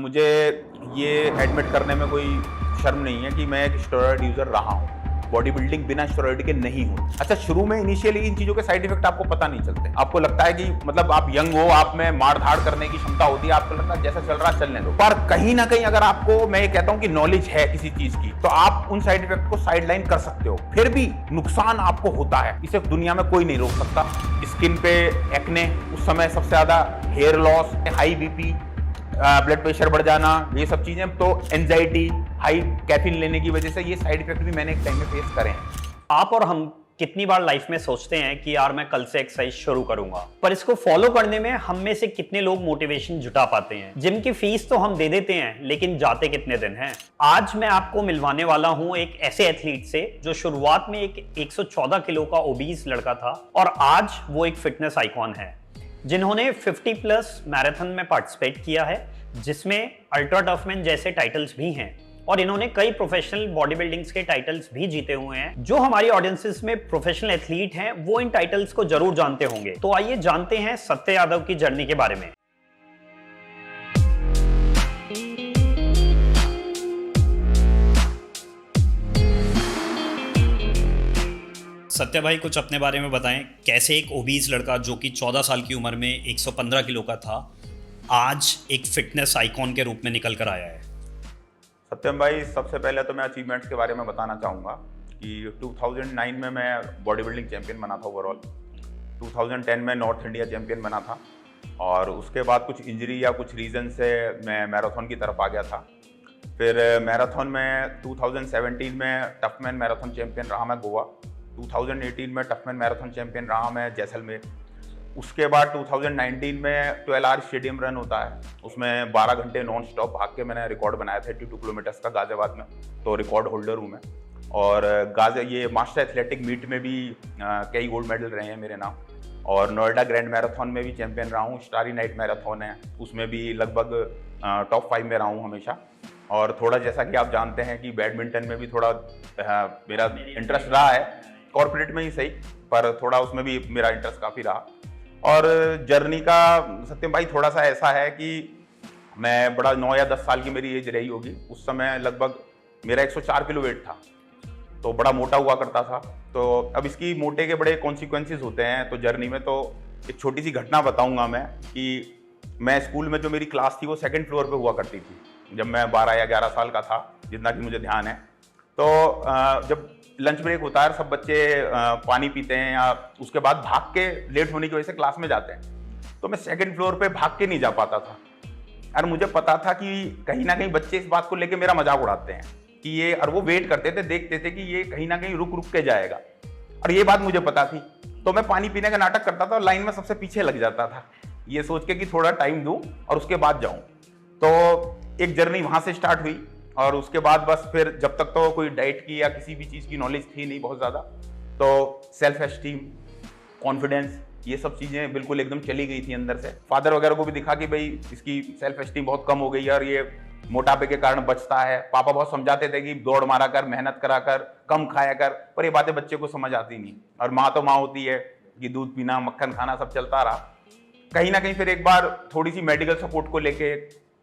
मुझे ये एडमिट करने में कोई शर्म नहीं है कि मैं एक स्टेरॉयड यूजर रहा हूँ। बॉडी बिल्डिंग बिना स्टेरॉयड के नहीं हो। अच्छा, शुरू में इनिशियली इन चीजों के साइड इफेक्ट आपको पता नहीं चलते। आपको लगता है कि मतलब आप यंग हो, आप में मार धाड़ करने की क्षमता होती है, आपको लगता है जैसा चल रहा है चलने दो। पर कहीं ना कहीं अगर आपको, मैं ये कहता हूँ कि नॉलेज है किसी चीज की, तो आप उन साइड इफेक्ट को साइडलाइन कर सकते हो। फिर भी नुकसान आपको होता है, इसे दुनिया में कोई नहीं रोक सकता। स्किन पे एक्ने, उस समय सबसे ज्यादा hair loss, high BP, blood pressure बढ़ जाना, ये सब चीजें, तो एंजाइटी, हाई कैफीन लेने की वजह से ये साइड इफेक्ट भी मैंने एक टाइम में फेस करे हैं। आप और हम कितनी बार लाइफ में सोचते हैं कि यार मैं कल से एक्सरसाइज शुरू करूंगा, पर इसको फॉलो करने में हम में से कितने लोग मोटिवेशन जुटा पाते हैं। जिम की फीस तो हम दे देते हैं, लेकिन जाते कितने दिन हैं। आज मैं आपको मिलवाने वाला हूं एक ऐसे एथलीट से जो शुरुआत में एक 114 किलो का ओबीस लड़का था और आज वो एक फिटनेस आइकॉन है, जिन्होंने 50+ मैराथन में पार्टिसिपेट किया है, जिसमें अल्ट्रा टफमैन जैसे टाइटल्स भी हैं, और इन्होंने कई प्रोफेशनल बॉडी बिल्डिंग्स के टाइटल्स भी जीते हुए हैं। जो हमारी ऑडियंसेस में प्रोफेशनल एथलीट हैं वो इन टाइटल्स को जरूर जानते होंगे। तो आइए जानते हैं सत्य यादव की जर्नी के बारे में। सत्य भाई, कुछ अपने बारे में बताएं। कैसे एक ओबीस लड़का जो कि 14 साल की उम्र में 115 किलो का था, आज एक फिटनेस आइकॉन के रूप में निकल कर आया है। सत्यम भाई, सबसे पहले तो मैं अचीवमेंट्स के बारे में बताना चाहूँगा कि 2009 में मैं बॉडी बिल्डिंग चैंपियन बना था ओवरऑल। 2010 में नॉर्थ इंडिया चैंपियन बना था, और उसके बाद कुछ इंजरी या कुछ रीज़न से मैं मैराथन की तरफ आ गया था। फिर मैराथन में 2017 में टफमैन मैराथन चैंपियन रहा मैं गोवा। 2018 में टफमैन मैराथन चैंपियन रहा मैं जैसलमेर। उसके बाद 2019 में 12 आवर स्टेडियम रन होता है, उसमें 12 घंटे नॉन स्टॉप भाग के मैंने रिकॉर्ड बनाया था 82 किलोमीटर्स का गाजियाबाद में, तो रिकॉर्ड होल्डर हूँ मैं। और ये मास्टर एथलेटिक मीट में भी कई गोल्ड मेडल रहे हैं मेरे नाम। और नोएडा ग्रैंड मैराथन में भी चैंपियन रहा हूँ। स्टारी नाइट मैराथन है, उसमें भी लगभग टॉप 5 में रहा हूँ हमेशा। और थोड़ा जैसा कि आप जानते हैं कि बैडमिंटन में भी थोड़ा मेरा इंटरेस्ट रहा है, कॉर्पोरेट में ही सही, पर थोड़ा उसमें भी मेरा इंटरेस्ट काफ़ी रहा। और जर्नी का सत्यम भाई थोड़ा सा ऐसा है कि मैं बड़ा 9 या 10 साल की मेरी एज रही होगी, उस समय लगभग मेरा 104 किलो वेट था, तो बड़ा मोटा हुआ करता था। तो अब इसकी मोटे के बड़े कॉन्सिक्वेंसेस होते हैं। तो जर्नी में तो एक छोटी सी घटना बताऊंगा मैं कि मैं स्कूल में जो मेरी क्लास थी वो 2nd फ्लोर पे हुआ करती थी जब मैं 12 या 11 साल का था, जितना कि मुझे ध्यान है। तो जब लंच ब्रेक होता है, सब बच्चे पानी पीते हैं या उसके बाद भाग के लेट होने की वजह से क्लास में जाते हैं, तो मैं 2nd फ्लोर पे भाग के नहीं जा पाता था। और मुझे पता था कि कहीं ना कहीं बच्चे इस बात को लेके मेरा मजाक उड़ाते हैं कि ये, और वो वेट करते थे, देखते थे कि ये कहीं ना कहीं रुक रुक के जाएगा, और ये बात मुझे पता थी। तो मैं पानी पीने का नाटक करता था और लाइन में सबसे पीछे लग जाता था, ये सोच के कि थोड़ा टाइम दूं और उसके बाद जाऊं। तो एक जर्नी वहां से स्टार्ट हुई, और उसके बाद बस फिर जब तक तो कोई डाइट की या किसी भी चीज़ की नॉलेज थी नहीं बहुत ज़्यादा, तो सेल्फ एस्टीम, कॉन्फिडेंस, ये सब चीज़ें बिल्कुल एकदम चली गई थी अंदर से। फादर वगैरह को भी दिखा कि भाई इसकी सेल्फ एस्टीम बहुत कम हो गई है और ये मोटापे के कारण बचता है। पापा बहुत समझाते थे कि दौड़ मारा कर, मेहनत करा कर, कम खाया कर, पर ये बातें बच्चे को समझ आती नहीं। और माँ तो माँ होती है कि दूध पीना, मक्खन खाना, सब चलता रहा। कहीं ना कहीं फिर एक बार थोड़ी सी मेडिकल सपोर्ट को लेके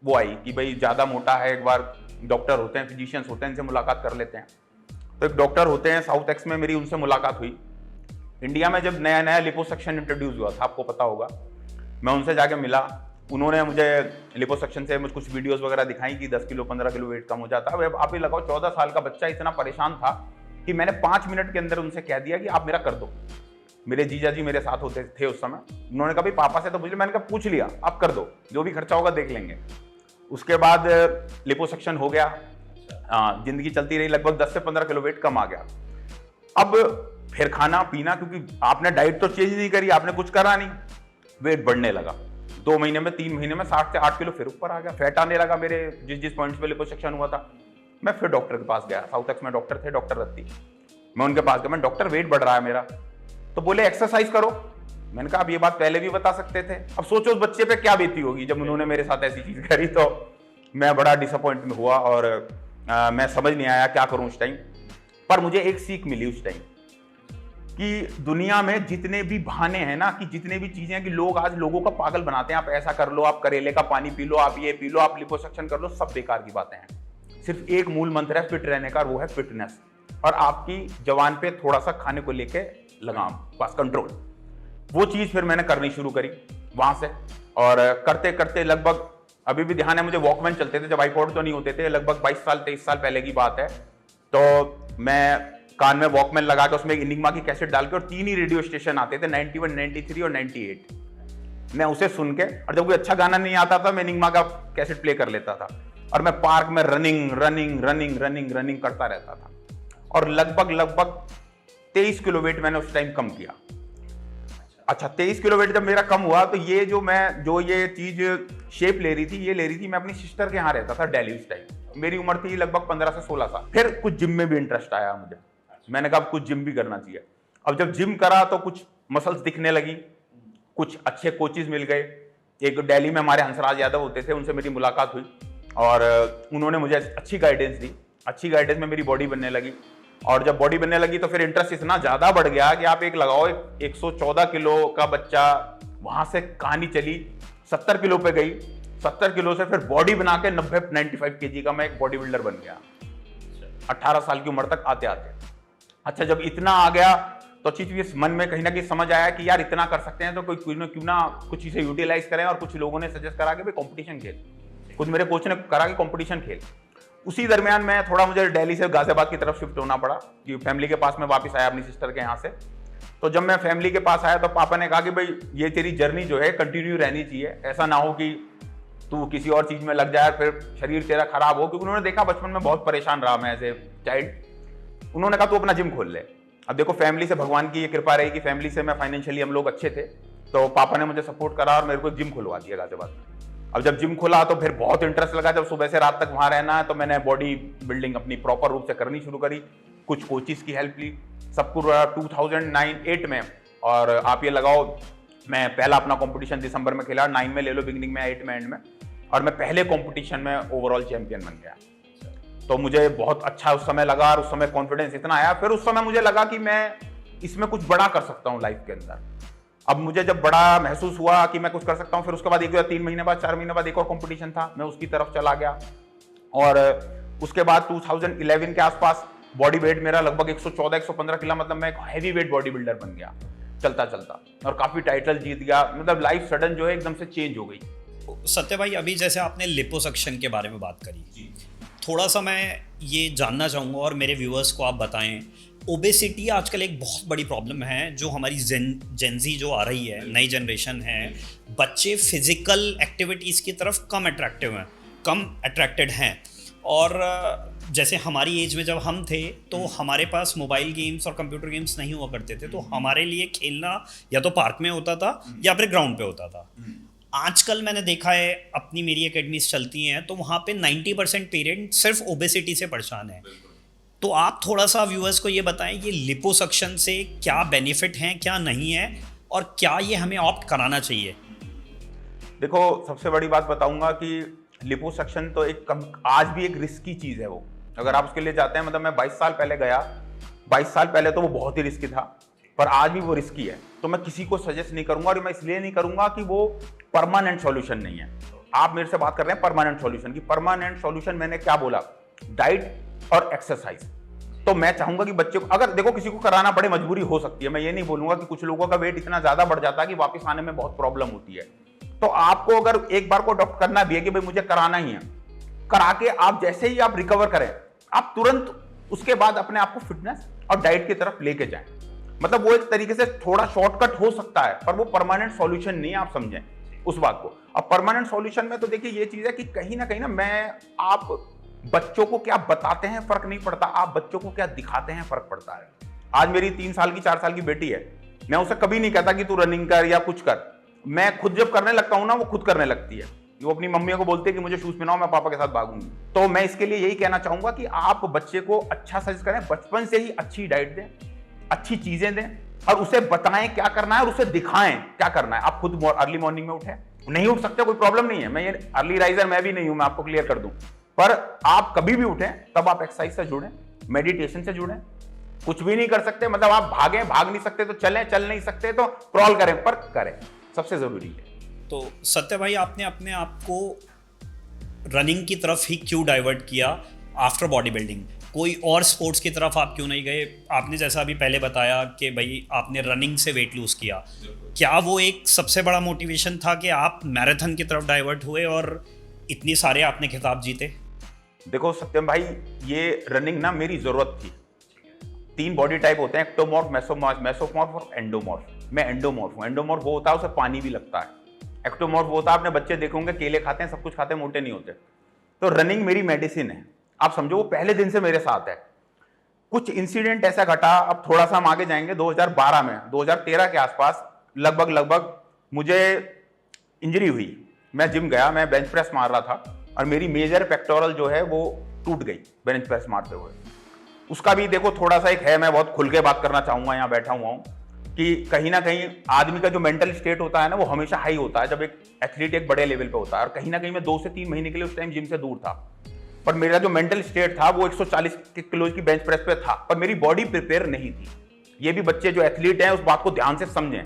वो आई कि भाई ज़्यादा मोटा है, एक बार डॉक्टर होते हैं, फिजिशियंस होते हैं, इनसे मुलाकात कर लेते हैं। तो एक डॉक्टर होते हैं साउथ एक्स में, मेरी उनसे मुलाकात हुई। इंडिया में जब नया नया लिपोसक्शन इंट्रोड्यूस हुआ था, आपको पता होगा, मैं उनसे जाके मिला। उन्होंने मुझे लिपोसक्शन से मुझे कुछ वीडियोस वगैरह दिखाई कि 10 किलो 15 किलो वेट कम हो जाता है। अब आप ही लगाओ, 14 साल का बच्चा इतना परेशान था कि मैंने 5 मिनट के अंदर उनसे कह दिया कि आप मेरा कर दो। मेरे जीजा जी मेरे साथ होते थे उस समय। उन्होंने कहा भाई पापा से तो पूछ लिया, मैंने कहा पूछ लिया, आप कर दो, जो भी खर्चा होगा देख लेंगे। उसके बाद लिपोसक्शन हो गया, जिंदगी चलती रही, लगभग 10 से 15 किलो वेट कम आ गया। अब फिर खाना पीना, क्योंकि आपने डाइट तो चेंज नहीं करी, आपने कुछ करा नहीं, वेट बढ़ने लगा। 2 महीने में 3 महीने में 7 से 8 किलो फिर ऊपर आ गया। फैट आने लगा मेरे जिस पॉइंट्स पे लिपोसक्शन हुआ था। मैं फिर डॉक्टर के पास गया, साउथ एक्स में डॉक्टर थे, डॉक्टर रत्ती। मैं उनके पास गया, मैं डॉक्टर वेट बढ़ रहा है मेरा। तो बोले एक्सरसाइज करो। मैंने कहा अब ये बात पहले भी बता सकते थे। अब सोचो उस बच्चे पे क्या बीती होगी जब उन्होंने मेरे साथ ऐसी चीज करी। तो मैं बड़ा डिसअपॉइंट हुआ और मैं समझ नहीं आया क्या करूं उस टाइम। पर मुझे एक सीख मिली उस टाइम कि दुनिया में जितने भी बहाने हैं ना, कि जितने भी चीजें हैं कि लोग आज लोगों का पागल बनाते हैं, आप ऐसा कर लो, आप करेले का पानी पी लो, आप ये पी लो, आप लिपोसक्शन कर लो, सब बेकार की बातें हैं। सिर्फ एक मूल मंत्र है फिट रहने का, वो है फिटनेस, और आपकी जवान पे थोड़ा सा खाने को लेके लगाम, बस कंट्रोल। वो चीज फिर मैंने करनी शुरू करी वहां से, और करते करते लगभग, अभी भी ध्यान है मुझे, वॉकमैन चलते थे जब आईपॉड तो नहीं होते थे, लगभग 22 साल 23 साल पहले की बात है। तो मैं कान में वॉकमैन लगा के उसमें एक इनिग्मा की कैसेट डाल के, और 3 ही रेडियो स्टेशन आते थे, 91, 93 और 98। मैं उसे सुन के, और जब कोई अच्छा गाना नहीं आता था मैं इनिग्मा का कैसेट प्ले कर लेता था, और मैं पार्क में running running running running running करता रहता था, और लगभग 23 किलो वेट मैंने उस टाइम कम किया। अच्छा, 23 किलो वेट जब मेरा कम हुआ, तो ये जो ये चीज शेप ले रही थी, मैं अपनी सिस्टर के यहाँ रहता था दिल्ली उस टाइम। मेरी उम्र थी लगभग 15 से 16 साल। फिर कुछ जिम में भी इंटरेस्ट आया मुझे, मैंने कहा कुछ जिम भी करना चाहिए। अब जब जिम करा तो कुछ मसल्स दिखने लगी, कुछ अच्छे कोचेज मिल गए। एक दिल्ली में हमारे हंसराज यादव होते थे, उनसे मेरी मुलाकात हुई, और उन्होंने मुझे अच्छी गाइडेंस दी। अच्छी गाइडेंस में मेरी बॉडी बनने लगी, और जब बॉडी बनने लगी तो फिर इंटरेस्ट इतना ज्यादा बढ़ गया कि आप एक लगाओ, 114 किलो का बच्चा, वहां से कहानी चली 70 किलो पे गई, 70 किलो से फिर बॉडी बना के 95 केजी का मैं एक बॉडी बिल्डर बन गया 18 साल की उम्र तक आते आते। अच्छा, जब इतना आ गया तो चीज मन में कहीं ना कहीं समझ आया कि यार इतना कर सकते हैं तो क्यों ना कुछ इसे यूटिलाइज करें, और कुछ लोगों ने सजेस्ट करा कि भाई कंपटीशन खेल, कुछ मेरे कोच ने करा कि कंपटीशन खेल। उसी दरमियान मैं थोड़ा, मुझे दिल्ली से गाजियाबाद की तरफ शिफ्ट होना पड़ा, कि फैमिली के पास में वापस आया अपनी सिस्टर के यहाँ से। तो जब मैं फैमिली के पास आया तो पापा ने कहा कि भाई ये तेरी जर्नी जो है कंटिन्यू रहनी चाहिए, ऐसा ना हो कि तू किसी और चीज में लग जाए फिर शरीर तेरा खराब हो, क्योंकि उन्होंने देखा बचपन में बहुत परेशान रहा मैं एज ए चाइल्ड। उन्होंने कहा तू अपना जिम खोल ले। अब देखो, फैमिली से भगवान की ये कृपा रही कि फैमिली से मैं फाइनेंशियली हम लोग अच्छे थे, तो पापा ने मुझे सपोर्ट करा और मेरे को एक जिम खुलवा दिया गाजियाबाद में। अब जब जिम खुला तो फिर बहुत इंटरेस्ट लगा, जब सुबह से रात तक वहां रहना है, तो मैंने बॉडी बिल्डिंग अपनी प्रॉपर रूप से करनी शुरू करी, कुछ कोचिस की हेल्प ली, सब पूरा 2009-8 में। और आप ये लगाओ, मैं पहला अपना कंपटीशन दिसंबर में खेला, 9 में ले लो बिगिनिंग में, 8 में एंड में, और मैं पहले कंपटीशन में ओवरऑल चैंपियन बन गया। तो मुझे बहुत अच्छा उस समय लगा, और उस समय कॉन्फिडेंस इतना आया। फिर उस समय मुझे लगा कि मैं इसमें कुछ बड़ा कर सकता हूँ लाइफ के अंदर। अब मुझे जब बड़ा महसूस हुआ कि मैं कुछ कर सकता हूँ, फिर उसके बाद 3 महीने बाद, 4 महीने बाद एक और कंपटीशन था, मैं उसकी तरफ चला गया। और उसके बाद 2011 के आसपास बॉडी वेट मेरा लगभग 114-115 किलो, मतलब मैं एक हैवी वेट बॉडी बिल्डर बन गया चलता चलता, और काफी टाइटल जीत गया। मतलब लाइफ सडन जो है एकदम से चेंज हो गई। सत्य भाई, अभी जैसे आपने लिपोसक्शन के बारे में बात करी, थोड़ा सा मैं ये जानना चाहूँगा और मेरे व्यूअर्स को आप बताएं, ओबेसिटी आजकल एक बहुत बड़ी प्रॉब्लम है जो हमारी जेंजी जो आ रही है, नई जनरेशन है, बच्चे फिजिकल एक्टिविटीज़ की तरफ कम अट्रैक्टेड हैं। और जैसे हमारी एज में जब हम थे तो हमारे पास मोबाइल गेम्स और कंप्यूटर गेम्स नहीं हुआ करते थे, तो हमारे लिए खेलना या तो पार्क में होता था या फिर ग्राउंड पे होता था। आजकल मैंने देखा है, अपनी मेरी एकेडमीज चलती हैं तो वहाँ पे 90% पेरेंट्स सिर्फ ओबेसिटी से परेशान है। तो आप थोड़ा सा व्यूअर्स को ये बताएं, ये लिपोसक्शन से क्या बेनिफिट हैं, क्या नहीं है, और क्या ये हमें ऑप्ट कराना चाहिए? देखो, सबसे बड़ी बात बताऊंगा कि लिपोसक्शन तो आज भी एक रिस्की चीज है। वो अगर आप उसके लिए जाते हैं, मतलब मैं 22 साल पहले गया, 22 साल पहले तो वो बहुत ही रिस्की था, पर आज भी वो रिस्की है। तो मैं किसी को सजेस्ट नहीं करूंगा, और मैं इसलिए नहीं करूंगा कि वो परमानेंट सॉल्यूशन नहीं है। आप मेरे से बात कर रहे हैं परमानेंट सॉल्यूशन की। परमानेंट सॉल्यूशन मैंने क्या बोला? डाइट और एक्सरसाइज। तो मैं चाहूंगा कि बच्चे को, अगर देखो किसी को कराना पड़े, मजबूरी हो सकती है, मैं ये नहीं बोलूंगा कि कुछ लोगों का वेट इतना ज्यादा बढ़ जाता है कि वापस आने में बहुत प्रॉब्लम होती है। तो आपको अगर एक बार को अडॉप्ट करना भी है कि भाई मुझे कराना ही है, करा के आप जैसे ही आप रिकवर करें, आप तुरंत उसके बाद अपने आप को फिटनेस और डाइट की तरफ लेके जाएं। मतलब वो एक तरीके से थोड़ा शॉर्टकट हो सकता है, पर वो परमानेंट सॉल्यूशन नहीं है, आप समझें उस बात को। अब परमानेंट सॉल्यूशन में तो देखिए ये चीज है कि कहीं ना कहीं ना, आप बच्चों को क्या बताते हैं फर्क नहीं पड़ता, आप बच्चों को क्या दिखाते हैं फर्क पड़ता है। आज मेरी 3 साल की 4 साल की बेटी है, मैं उसे कभी नहीं कहता कि तू रनिंग कर या कुछ कर। मैं खुद जब करने लगता हूं ना, वो खुद करने लगती है। वो अपनी मम्मी को बोलती है कि मुझे शूज पहनाओ, मैं पापा के साथ भागूंगी। तो मैं इसके लिए यही कहना चाहूंगा कि आप बच्चे को अच्छा सजेस्ट करें, बचपन से ही अच्छी डाइट दें, अच्छी चीजें दें, और उसे बताएं क्या करना है और उसे दिखाएं क्या करना है। आप खुद अर्ली मॉर्निंग में उठें, नहीं उठ सकते कोई प्रॉब्लम नहीं है, मैं ये अर्ली राइजर मैं भी नहीं हूं, मैं आपको क्लियर कर दूं। पर आप कभी भी उठें तब आप एक्सरसाइज से जुड़ें, मेडिटेशन से जुड़ें, कुछ भी नहीं कर सकते, मतलब आप भाग नहीं सकते तो चल नहीं सकते तो क्रॉल करें, पर करें, सबसे जरूरी है। तो सत्य भाई, आपने अपने आप को रनिंग की तरफ ही क्यों डाइवर्ट किया आफ्टर बॉडी बिल्डिंग? कोई और स्पोर्ट्स की तरफ आप क्यों नहीं गए? आपने जैसा अभी पहले बताया कि भाई आपने रनिंग से वेट लूज किया, क्या वो एक सबसे बड़ा मोटिवेशन था कि आप मैराथन की तरफ डाइवर्ट हुए और इतनी सारे आपने खिताब जीते? देखो सत्यम भाई, ये रनिंग ना मेरी जरूरत थी। 3 बॉडी टाइप होते हैं, एक्टोमॉर्फ, मेसोमॉर्फ और एंडोमॉर्फ। मैं एंडोमॉर्फ हूँ। एंडोमॉर्फ वो होता है उसे पानी भी लगता है। एक्टोमॉर्फ वो होता है, आपने बच्चे देखे होंगे केले खाते हैं, सब कुछ खाते हैं, मोटे नहीं होते। तो रनिंग मेरी मेडिसिन है, आप समझो। वो पहले दिन से मेरे साथ है। कुछ इंसिडेंट ऐसा घटा, अब थोड़ा सा हम आगे जाएंगे, 2012 में, 2013 के आसपास लगभग मुझे इंजरी हुई। मैं जिम गया, मैं बेंच प्रेस मार रहा था और मेरी मेजर पेक्टोरल जो है वो टूट गई बेंच प्रेस मारते हुए। उसका भी देखो थोड़ा सा एक है, मैं बहुत खुल के बात करना चाहूंगा, यहाँ बैठा हुआ हूँ, कि कहीं ना कहीं आदमी का जो मेंटल स्टेट होता है ना, वो हमेशा हाई होता है जब एक एथलीट एक बड़े लेवल पे होता है। और कहीं ना कहीं मैं 2 से 3 महीने के लिए उस टाइम जिम से दूर था, पर मेरा जो मेंटल स्टेट था वो 140 किलो की बेंच प्रेस पे था, पर मेरी बॉडी प्रिपेयर नहीं थी। ये भी बच्चे जो एथलीट हैं उस बात को ध्यान से समझें।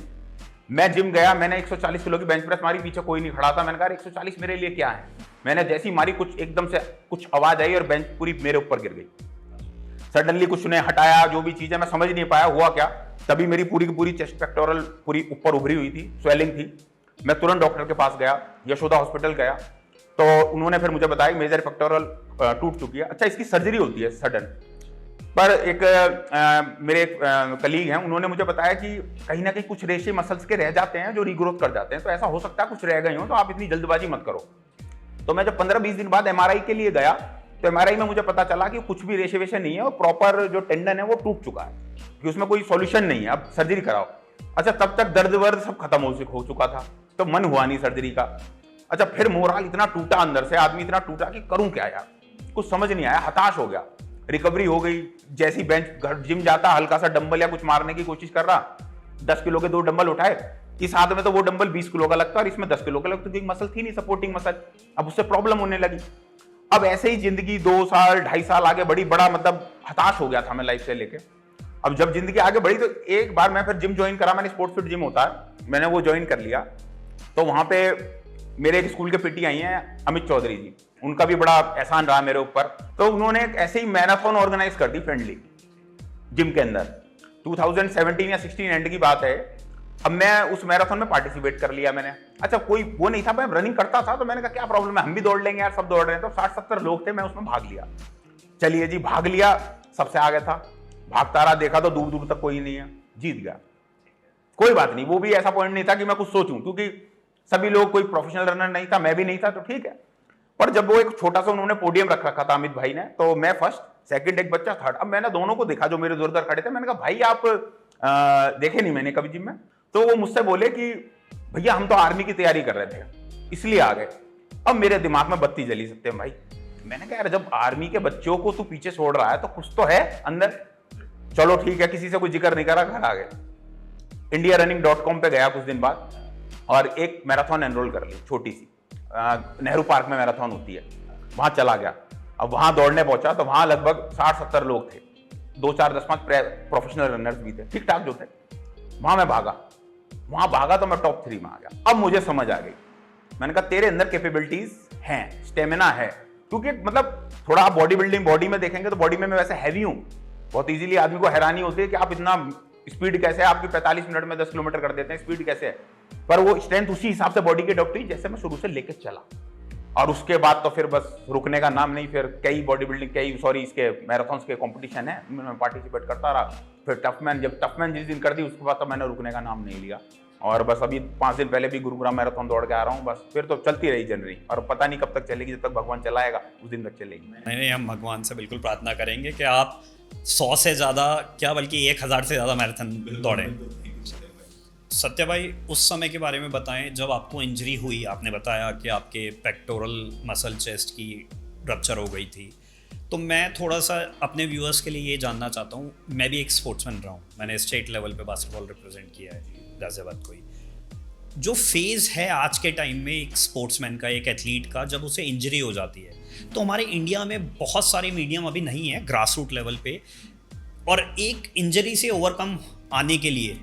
मैं जिम गया, मैंने 140 किलो की बेंच प्रेस मारी, पीछे कोई नहीं खड़ा था। मैंने कहा 140 मेरे लिए क्या है। मैंने जैसी मारी, कुछ एकदम से कुछ आवाज आई और बेंच पूरी मेरे ऊपर गिर गई। सडनली कुछ ने हटाया, जो भी चीज है मैं समझ नहीं पाया हुआ क्या। तभी मेरी पूरी की पूरी चेस्ट पेक्टोरल पूरी ऊपर उभरी हुई थी, स्वेलिंग थी। मैं तुरंत डॉक्टर के पास गया, यशोदा हॉस्पिटल गया, तो उन्होंने फिर मुझे बताया मेजर पेक्टोरल टूट चुकी है। अच्छा, इसकी सर्जरी होती है सडन, पर एक मेरे कलीग हैं, उन्होंने मुझे बताया कि कहीं ना कहीं कुछ रेशे मसल्स के रह जाते हैं जो रीग्रोथ कर जाते हैं, तो ऐसा हो सकता है कुछ रह गए हो, तो आप इतनी जल्दबाजी मत करो। तो मैं जब 15-20 दिन बाद एमआरआई के लिए गया, तो एमआरआई में मुझे पता चला कि कुछ भी रेशे वेशे नहीं है और प्रॉपर जो टेंडन है वो टूट चुका है, कि उसमें कोई सॉल्यूशन नहीं है, अब सर्जरी कराओ। अच्छा, तब तक दर्द वर्द सब खत्म हो चुका था, तो मन हुआ नहीं सर्जरी का। अच्छा, फिर मोराल इतना टूटा अंदर से, आदमी इतना टूटा कि करूं क्या यार, कुछ समझ नहीं आया, हताश हो गया। रिकवरी हो गई, जैसी बेंच घर जिम जाता, हल्का सा डंबल या कुछ मारने की कोशिश कर रहा, 10 किलो के 2 डंबल उठाए। इस हाथ में तो वो डंबल 20 किलो का लगता और इसमें 10 किलो का लगता, क्योंकि मसल थी नहीं, सपोर्टिंग मसल। अब उससे प्रॉब्लम होने लगी। अब ऐसे ही जिंदगी 2 साल 2.5 साल आगे बढ़ी, बड़ा मतलब हताश हो गया था मैं लाइफ से लेके। अब जब जिंदगी आगे बढ़ी तो एक बार मैं फिर जिम ज्वाइन करा, मैंने स्पोर्ट्स फिट जिम होता है, मैंने वो ज्वाइन कर लिया। तो वहां पे मेरे एक स्कूल के पीटी आई हैं अमित चौधरी जी, उनका भी बड़ा एहसान रहा मेरे ऊपर। तो उन्होंने एक ऐसे ही मैराथन ऑर्गेनाइज कर दी फ्रेंडली जिम के अंदर। 2017 या 16 एंड की बात है। अब मैं उस मैराथन में पार्टिसिपेट कर लिया मैंने। अच्छा, कोई वो नहीं था, मैं रनिंग करता था, तो मैंने कहा क्या प्रॉब्लम है, हम भी दौड़ लेंगे यार, सब दौड़ रहे हैं। तो 60-70 लोग थे, मैं उसमें भाग लिया। चलिए जी, भाग लिया, सबसे आगे था, भागता रहा, देखा तो दूर दूर तक कोई नहीं है, जीत गया। कोई बात नहीं, वो भी ऐसा पॉइंट नहीं था कि मैं कुछ सोचूं, क्योंकि सभी लोग, कोई प्रोफेशनल रनर नहीं था, मैं भी नहीं था, तो ठीक है। पर जब वो एक छोटा सा उन्होंने पोडियम रख रखा था अमित भाई ने, तो मैं फर्स्ट, सेकंड एक बच्चा थर्ड। अब मैंने दोनों को देखा जो मेरे दूर दूर खड़े थे, मैंने कहा भाई आप देखे नहीं मैंने कभी जिम में। तो वो मुझसे बोले कि भैया हम तो आर्मी की तैयारी कर रहे थे इसलिए आ गए। अब मेरे दिमाग में बत्ती जली सत्यम भाई। मैंने कहा यार, जब आर्मी के बच्चों को तू पीछे छोड़ रहा है तो कुछ तो है अंदर। चलो ठीक है, किसी से कोई जिक्र नहीं करा, घर आ गए। indiarunning.com पे गया कुछ दिन बाद और एक मैराथन एनरोल कर ली, छोटी सी, नेहरू पार्क में मैराथन होती है, वहां चला गया। अब वहां दौड़ने पहुंचा तो वहां लगभग 60-70 लोग थे, 2-4 10-5 प्रोफेशनल रनर्स भी थे, ठीक ठाक जो थे। वहां मैं भागा तो मैं टॉप 3 में आ गया। अब मुझे समझ आ गई, मैंने कहा तेरे अंदर कैपेबिलिटीज हैं, स्टेमिना है। क्योंकि मतलब थोड़ा आप बॉडी बिल्डिंग बॉडी में देखेंगे तो बॉडी में मैं वैसे हैवी हूं, बहुत इजीली आदमी को हैरानी होती है कि आप इतना स्पीड कैसे है, आपकी 45 मिनट में 10 किलोमीटर कर देते हैं, स्पीड कैसे है। पर वो स्ट्रेंथ उसी हिसाब से बॉडी की डॉक्टरी जैसे मैं शुरू से लेके चला। और उसके बाद तो फिर बस रुकने का नाम नहीं, फिर कई बॉडी बिल्डिंग इसके मैराथन्स के कंपटीशन है, मैं पार्टिसिपेट करता रहा। फिर टफमैन जिस दिन कर दी उसके बाद तो मैंने रुकने का नाम नहीं लिया। और बस अभी 5 दिन पहले भी गुरुग्राम मैराथन दौड़ के आ रहा हूँ। बस फिर तो चलती रही जर्नी, और पता नहीं कब तक चलेगी, जब तक भगवान चलाएगा उस दिन तक चलेगी। नहीं, हम भगवान से बिल्कुल प्रार्थना करेंगे कि आप 100 से ज़्यादा, क्या बल्कि 1000 से ज़्यादा मैराथन दौड़े। सत्य भाई, उस समय के बारे में बताएं जब आपको इंजरी हुई। आपने बताया कि आपके पेक्टोरल मसल चेस्ट की रप्चर हो गई थी। तो मैं थोड़ा सा अपने व्यूअर्स के लिए ये जानना चाहता हूँ, मैं भी एक स्पोर्ट्समैन रहा हूँ, मैंने स्टेट लेवल पे बास्केटबॉल रिप्रेजेंट किया है गाजियाबाद को ही। जो फेज़ है आज के टाइम में एक स्पोर्ट्समैन का, एक एथलीट का, जब उसे इंजरी हो जाती है, तो हमारे इंडिया में बहुत सारे मीडियम अभी नहीं है ग्रास रूट लेवल पे, और एक इंजरी से ओवरकम आने के लिए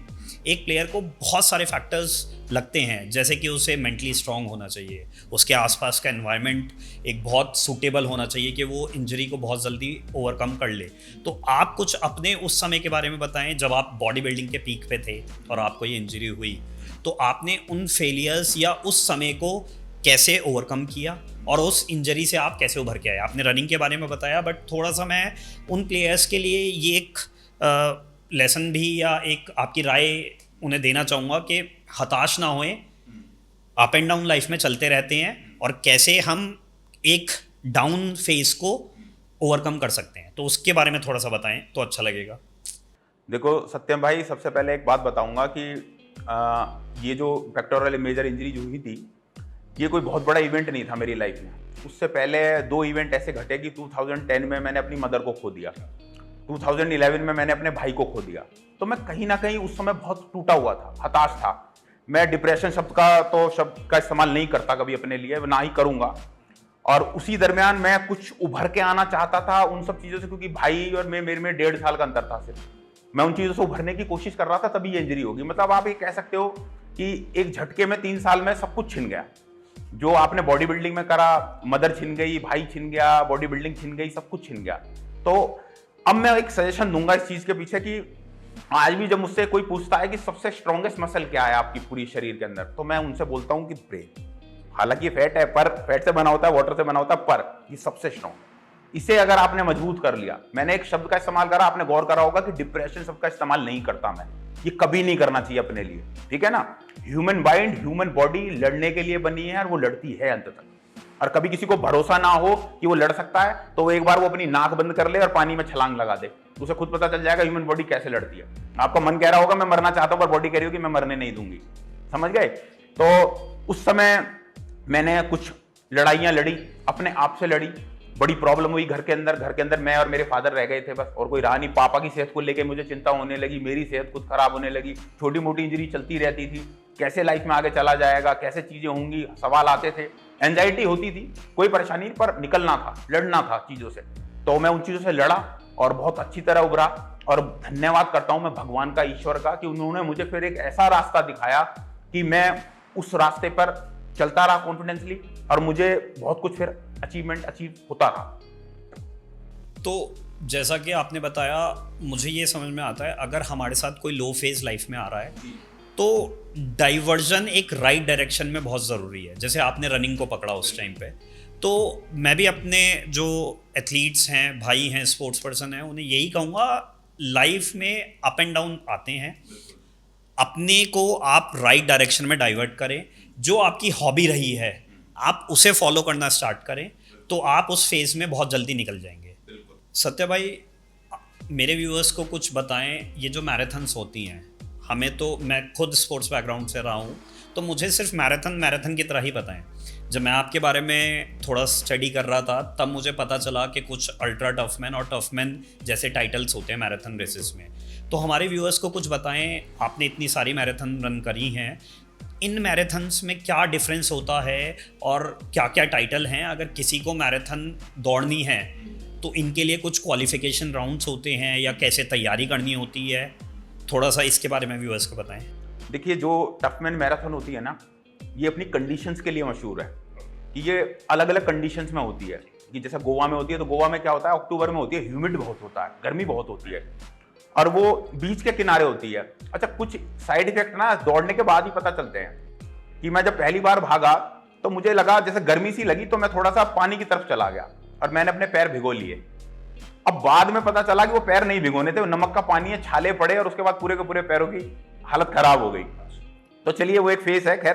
एक प्लेयर को बहुत सारे फैक्टर्स लगते हैं, जैसे कि उसे मेंटली स्ट्रांग होना चाहिए, उसके आसपास का एनवायरनमेंट एक बहुत सूटेबल होना चाहिए कि वो इंजरी को बहुत जल्दी ओवरकम कर ले। तो आप कुछ अपने उस समय के बारे में बताएं जब आप बॉडी बिल्डिंग के पीक पे थे और आपको ये इंजरी हुई, तो आपने उन फेलियर्स या उस समय को कैसे ओवरकम किया और उस इंजरी से आप कैसे उभर के आए। आपने रनिंग के बारे में बताया, बट थोड़ा सा मैं उन प्लेयर्स के लिए ये एक लेसन भी या एक आपकी राय उन्हें देना चाहूँगा कि हताश ना होएं, अप एंड डाउन लाइफ में चलते रहते हैं और कैसे हम एक डाउन फेज को ओवरकम कर सकते हैं। तो उसके बारे में थोड़ा सा बताएं तो अच्छा लगेगा। देखो सत्यम भाई, सबसे पहले एक बात बताऊंगा कि ये जो पेक्टोरल मेजर इंजरी जो हुई थी, ये कोई बहुत बड़ा इवेंट नहीं था मेरी लाइफ में। उससे पहले 2 इवेंट ऐसे घटे कि 2010 में मैंने अपनी मदर को खो दिया, 2011 में मैंने अपने भाई को खो दिया। तो मैं कहीं ना कहीं उस समय बहुत टूटा हुआ था, हताश था। मैं डिप्रेशन शब्द का इस्तेमाल नहीं करता कभी अपने लिए, ना ही करूंगा। और उसी दरमियान मैं कुछ उभर के आना चाहता था उन सब चीज़ों से, क्योंकि भाई और मेरे में 1.5 साल का अंतर था सिर्फ। मैं उन चीज़ों से उभरने की कोशिश कर रहा था, तभी ये इंजरी होगी। मतलब आप ये कह सकते हो कि एक झटके में 3 साल में सब कुछ छिन गया। जो आपने बॉडी बिल्डिंग में करा, मदर छिन गई, भाई छिन गया, बॉडी बिल्डिंग छिन गई, सब कुछ छिन गया। तो अब मैं एक सजेशन दूंगा इस चीज़ के पीछे कि आज भी जब मुझसे कोई पूछता है कि सबसे स्ट्रॉन्गेस्ट मसल क्या है आपकी पूरी शरीर के अंदर, तो मैं उनसे बोलता हूं कि ब्रेन। हालांकि फैट है, पर फैट से बना होता है, वाटर से बना होता है, पर ये सबसे स्ट्रॉन्ग। इसे अगर आपने मजबूत कर लिया, मैंने एक शब्द का इस्तेमाल करा, आपने गौर करा होगा कि डिप्रेशन शब्द का इस्तेमाल नहीं करता मैं, ये कभी नहीं करना चाहिए अपने लिए, ठीक है ना। ह्यूमन माइंड, ह्यूमन बॉडी लड़ने के लिए बनी है और वो लड़ती है अंत तक। और कभी किसी को भरोसा ना हो कि वो लड़ सकता है, तो एक बार वो अपनी नाक बंद कर ले और पानी में छलांग लगा दे, उसे खुद पता चल जाएगा ह्यूमन बॉडी कैसे लड़ती है। आपका मन कह रहा होगा मैं मरना चाहता हूं, पर बॉडी कह रही होगी मैं मरने नहीं दूंगी, समझ गए। तो उस समय मैंने कुछ लड़ाइयां लड़ी, अपने आप से लड़ी। बड़ी प्रॉब्लम हुई घर के अंदर मैं और मेरे फादर रह गए थे बस, और कोई रहा नहीं। पापा की सेहत को लेकर मुझे चिंता होने लगी, मेरी सेहत खुद खराब होने लगी, छोटी मोटी इंजरी चलती रहती थी, कैसे लाइफ में आगे चला जाएगा, कैसे चीजें होंगी, सवाल आते थे, एंजाइटी होती थी। कोई परेशानी पर निकलना था, लड़ना था चीजों से। तो मैं उन चीजों से लड़ा और बहुत अच्छी तरह उभरा। और धन्यवाद करता हूं मैं भगवान का, ईश्वर का, कि उन्होंने मुझे फिर एक ऐसा रास्ता दिखाया कि मैं उस रास्ते पर चलता रहा कॉन्फिडेंसली, और मुझे बहुत कुछ फिर अचीव होता रहा। तो जैसा कि आपने बताया, मुझे ये समझ में आता है अगर हमारे साथ कोई लो फेज लाइफ में आ रहा है तो डाइवर्जन एक राइट डायरेक्शन में बहुत ज़रूरी है। जैसे आपने रनिंग को पकड़ा उस टाइम पे, तो मैं भी अपने जो एथलीट्स हैं, भाई हैं, स्पोर्ट्स पर्सन हैं, उन्हें यही कहूँगा, लाइफ में अप एंड डाउन आते हैं, अपने को आप राइट डायरेक्शन में डाइवर्ट करें। जो आपकी हॉबी रही है आप उसे फॉलो करना स्टार्ट करें, तो आप उस फेज में बहुत जल्दी निकल जाएंगे। सत्य भाई, मेरे व्यूअर्स को कुछ बताएं, ये जो मैराथन्स होती हैं, हमें तो, मैं खुद स्पोर्ट्स बैकग्राउंड से रहा हूँ, तो मुझे सिर्फ मैराथन की तरह ही पता है। जब मैं आपके बारे में थोड़ा स्टडी कर रहा था तब मुझे पता चला कि कुछ अल्ट्रा टफमैन और टफमैन जैसे टाइटल्स होते हैं मैराथन रेसेस में। तो हमारे व्यूअर्स को कुछ बताएं, आपने इतनी सारी मैराथन रन करी हैं, इन मैराथन्स में क्या डिफरेंस होता है और क्या क्या टाइटल हैं। अगर किसी को मैराथन दौड़नी है तो इनके लिए कुछ क्वालिफिकेशन राउंड्स होते हैं या कैसे तैयारी करनी होती है, थोड़ा सा इसके बारे में व्यूअर्स को बताएं। देखिए, जो टफमैन मैराथन होती है ना, ये अपनी कंडीशंस के लिए मशहूर है कि ये अलग अलग कंडीशंस में होती है। कि जैसे गोवा में होती है, तो गोवा में क्या होता है, अक्टूबर में होती है, ह्यूमिड बहुत होता है, गर्मी बहुत होती है, और वो बीच के किनारे होती है। अच्छा, कुछ साइड इफेक्ट ना दौड़ने के बाद ही पता चलते हैं। कि मैं जब पहली बार भागा तो मुझे लगा जैसे गर्मी सी लगी, तो मैं थोड़ा सा पानी की तरफ चला गया और मैंने अपने पैर भिगो लिए। अब बाद में पता चला कि वो पैर नहीं भिगोने थे, वो नमक का पानी है, छाले पड़े, और उसके बाद पूरे के पूरे पैरों की हालत खराब हो गई। तो चलिए, वो एक फेस है। खैर,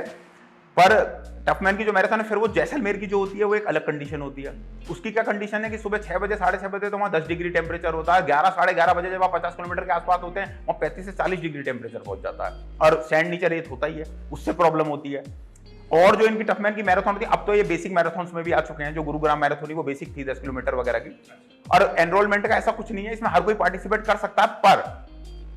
पर टफमैन की जो मैराथन है, फिर वो जैसलमेर की जो होती है, वो एक अलग कंडीशन होती है। उसकी क्या कंडीशन है कि सुबह 6 बजे, 6:30 बजे तो वहाँ 10 डिग्री टेम्परेचर होता है। 11, 11:30 बजे जब आप 50 किलोमीटर के आसपास होते हैं, वहाँ 35 से 40 डिग्री टेम्परेचर पहुंच जाता है, और सैंड नीचे रेत होता ही है, उससे प्रॉब्लम होती है। और जो इनकी टफमैन की मैराथन होती है, अब तो ये बेसिक मैराथन्स में भी आ चुके हैं। जो गुरुग्राम मैराथन थी वो बेसिक थी 10 किलोमीटर वगैरह की, और एनरोलमेंट का ऐसा कुछ नहीं है, इसमें हर कोई पार्टिसिपेट कर सकता है। पर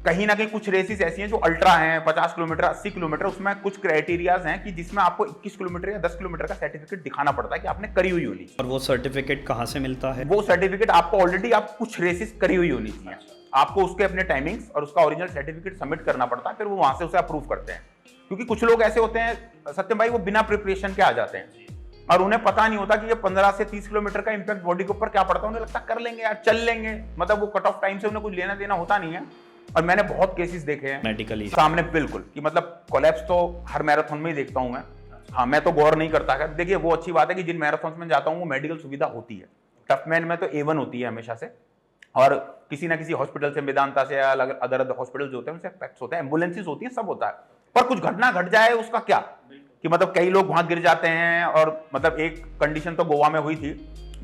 कहीं ना कहीं कुछ रेसेस ऐसी हैं जो अल्ट्रा हैं, 50 किलोमीटर, 80 किलोमीटर, उसमें कुछ क्राइटेरियाज हैं कि जिसमें आपको 21 किलोमीटर या 10 किलोमीटर का सर्टिफिकेट दिखाना पड़ता है कि आपने करी हुई होनी चाहिए। और वो सर्टिफिकेट कहाँ से मिलता है? वो सर्टिफिकेट आपको ऑलरेडी, आप कुछ रेसेस करी हुई होनी चाहिए। आपको उसके अपने टाइमिंग्स और उसका ओरिजिनल सर्टिफिकेट सबमिट करना पड़ता है, फिर वो वहां से उसे अप्रूव करते हैं। क्योंकि कुछ लोग ऐसे होते हैं सत्यम भाई, वो बिना प्रिपरेशन के आ जाते हैं और उन्हें पता नहीं होता कि ये 15 से 30 किलोमीटर का इंपैक्ट बॉडी के ऊपर क्या पड़ता है। उन्हें लगता कर लेंगे यार, चल लेंगे, मतलब वो कट ऑफ टाइम से उन्हें कुछ लेना देना होता नहीं है। और मैंने बहुत केसेस देखे हैं मेडिकली सामने, बिल्कुल, कि मतलब कोलैप्स तो हर मैराथन में ही देखता हूं मैं। हाँ, मैं तो गौर नहीं करता है। देखिए, वो अच्छी बात है कि जिन मैराथन में जाता हूँ वो मेडिकल सुविधा होती है। टफमैन में तो A1 होती है हमेशा से, और किसी ना किसी हॉस्पिटल से, मेदांता से या अदर हॉस्पिटल जो होते हैं उनसे पैक्स होते हैं, एम्बुलेंसेस होती हैं, सब होता है। पर कुछ घटना घट जाए उसका क्या, कि मतलब कई लोग वहां गिर जाते हैं। और मतलब एक कंडीशन तो गोवा में हुई थी,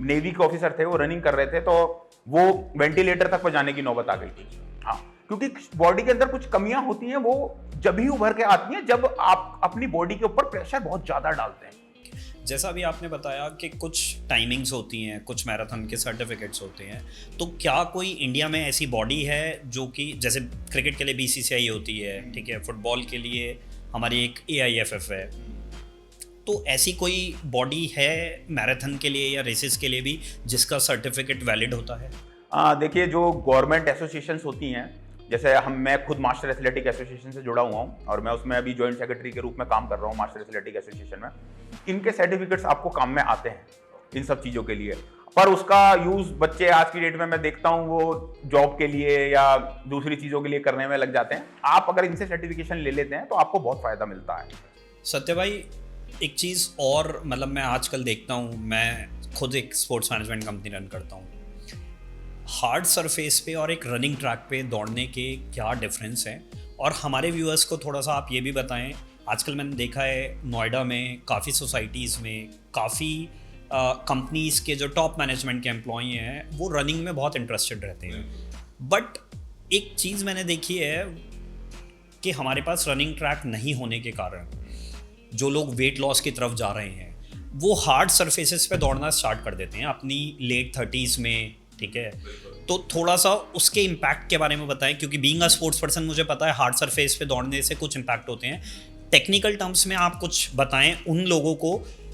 नेवी के ऑफिसर थे, वो रनिंग कर रहे थे, तो वो वेंटिलेटर तक पहुंचाने की नौबत आ गई थी। हाँ, क्योंकि बॉडी के अंदर कुछ कमियां होती हैं, वो जब ही उभर के आती हैं जब आप अपनी बॉडी के ऊपर प्रेशर बहुत ज्यादा डालते हैं। जैसा अभी आपने बताया कि कुछ टाइमिंग्स होती हैं, कुछ मैराथन के सर्टिफिकेट्स होते हैं, तो क्या कोई इंडिया में ऐसी बॉडी है जो कि जैसे क्रिकेट के लिए BCCI होती है, ठीक है, फुटबॉल के लिए हमारी एक AIFF है, तो ऐसी कोई बॉडी है मैराथन के लिए या रेसेस के लिए भी जिसका सर्टिफिकेट वैलिड होता है? देखिए, जो गवर्नमेंट एसोसिएशंस होती हैं, जैसे मैं खुद मास्टर एथलेटिक एसोसिएशन से जुड़ा हुआ हूँ और मैं उसमें अभी जॉइंट सेक्रेटरी के रूप में काम कर रहा हूँ मास्टर एथलेटिक एसोसिएशन में। इनके सर्टिफिकेट्स आपको काम में आते हैं इन सब चीज़ों के लिए, पर उसका यूज़ बच्चे आज की डेट में मैं देखता हूँ वो जॉब के लिए या दूसरी चीज़ों के लिए करने में लग जाते हैं। आप अगर इनसे सर्टिफिकेशन ले लेते हैं तो आपको बहुत फ़ायदा मिलता है। सत्य भाई, एक चीज़ और, मतलब मैं आजकल देखता हूँ, मैं खुद एक स्पोर्ट्स मैनेजमेंट कंपनी रन करता हूँ, हार्ड सरफेस पे और एक रनिंग ट्रैक पे दौड़ने के क्या डिफरेंस है, और हमारे व्यूअर्स को थोड़ा सा आप ये भी बताएं। आजकल मैंने देखा है नोएडा में काफ़ी सोसाइटीज़ में काफ़ी कंपनीज़ के जो टॉप मैनेजमेंट के एम्प्लॉय हैं वो रनिंग में बहुत इंटरेस्टेड रहते हैं, बट एक चीज़ मैंने देखी है कि हमारे पास रनिंग ट्रैक नहीं होने के कारण जो लोग वेट लॉस की तरफ जा रहे हैं वो हार्ड सरफेसेस पे दौड़ना स्टार्ट कर देते हैं अपनी लेट 30s में, ठीक है। तो थोड़ा सा उसके इम्पैक्ट के बारे में बताएं, क्योंकि बीइंग अ स्पोर्ट्स पर्सन मुझे पता है हार्ड सरफेस पे दौड़ने से कुछ इम्पैक्ट होते हैं। टेक्निकल टर्म्स में आप कुछ बताएं उन लोगों को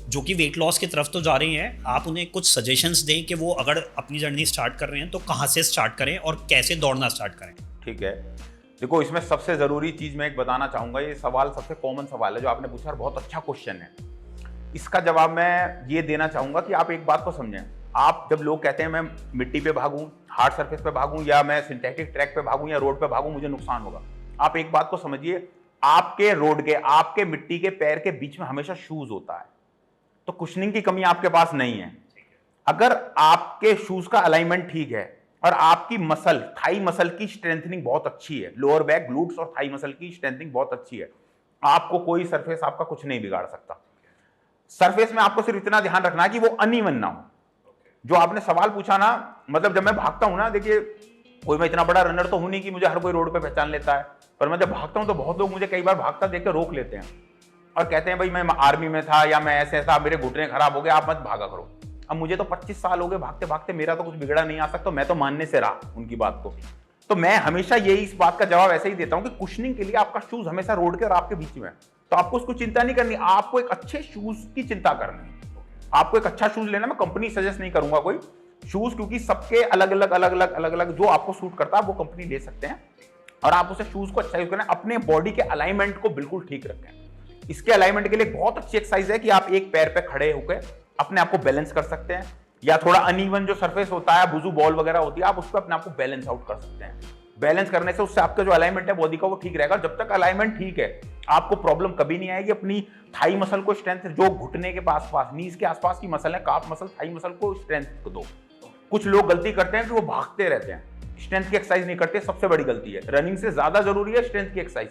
जो कि वेट लॉस की तरफ तो जा रहे हैं, आप उन्हें कुछ सजेशंस दें कि वो अगर अपनी जर्नी स्टार्ट कर रहे हैं तो कहाँ से स्टार्ट करें और कैसे दौड़ना स्टार्ट करें। ठीक है, देखो, इसमें सबसे ज़रूरी चीज़ मैं एक बताना चाहूँगा। ये सवाल सबसे कॉमन सवाल है जो आपने पूछा और बहुत अच्छा क्वेश्चन है। इसका जवाब मैं ये देना चाहूँगा कि आप एक बात को समझें। आप जब लोग कहते हैं मैं मिट्टी पे भागूं, हार्ड सरफेस पे भागूं, या मैं सिंथेटिक ट्रैक पे भागूं या रोड पे भागूं, मुझे नुकसान होगा, आप एक बात को समझिए, आपके रोड के, आपके मिट्टी के पैर के बीच में हमेशा शूज होता है, तो कुशनिंग की कमी आपके पास नहीं है। अगर आपके शूज का अलाइनमेंट ठीक है और आपकी मसल, थाई मसल की स्ट्रेंथनिंग बहुत अच्छी है, लोअर बैक, ग्लूट्स और थाई मसल की स्ट्रेंथनिंग बहुत अच्छी है, आपको कोई सरफेस आपका कुछ नहीं बिगाड़ सकता। सरफेस में आपको सिर्फ इतना ध्यान रखना है कि वो अनइवन ना हो। जो आपने सवाल पूछा ना, मतलब जब मैं भागता हूं ना, देखिए कोई मैं इतना बड़ा रनर तो हूं नहीं कि मुझे हर कोई रोड पे पहचान लेता है, पर मैं जब भागता हूं तो बहुत लोग मुझे कई बार भागता देख के रोक लेते हैं और कहते हैं भाई मैं आर्मी में था या मैं ऐसे था, मेरे घुटने खराब हो गए, आप मत भागा करो। अब मुझे तो 25 साल हो गए भागते भागते, मेरा तो कुछ बिगड़ा नहीं आ सकता, मैं तो मानने से रहा उनकी बात को। तो मैं हमेशा यही इस बात का जवाब ऐसे ही देता हूं कि कुशनिंग के लिए आपका शूज हमेशा रोड के और आपके बीच में है, तो आपको उसको चिंता नहीं करनी, आपको एक अच्छे शूज की चिंता करनी है। आपको एक अच्छा शूज लेना, मैं कंपनी सजेस्ट नहीं करूंगा कोई शूज, क्योंकि सबके अलग अलग जो आपको सूट करता है वो कंपनी ले सकते हैं, और आप उसे शूज को अच्छा यूज करें, अपने बॉडी के अलाइनमेंट को बिल्कुल ठीक रखें। इसके अलाइनमेंट के लिए बहुत अच्छी एक्सरसाइज है कि आप एक पैर पे खड़े होकर अपने आप को बैलेंस कर सकते हैं, या थोड़ा अनइवन जो सरफेस होता है, बुजू बॉल वगैरह होती है, आप उस पर अपने आप को बैलेंस आउट कर सकते हैं। बैलेंस करने से उससे आपका जो अलाइनमेंट है बॉडी का वो ठीक रहेगा। जब तक अलाइनमेंट ठीक है आपको प्रॉब्लम कभी नहीं आएगी। अपनी थाई मसल को स्ट्रेंथ, जो घुटने के आसपास, नीज के आसपास की मसल है, काफ मसल, थाई मसल को स्ट्रेंथ दो। कुछ लोग गलती करते हैं कि वो भागते रहते हैं, स्ट्रेंथ की एक्सरसाइज नहीं करते, सबसे बड़ी गलती है। रनिंग से ज्यादा जरूरी है स्ट्रेंथ की एक्सरसाइज,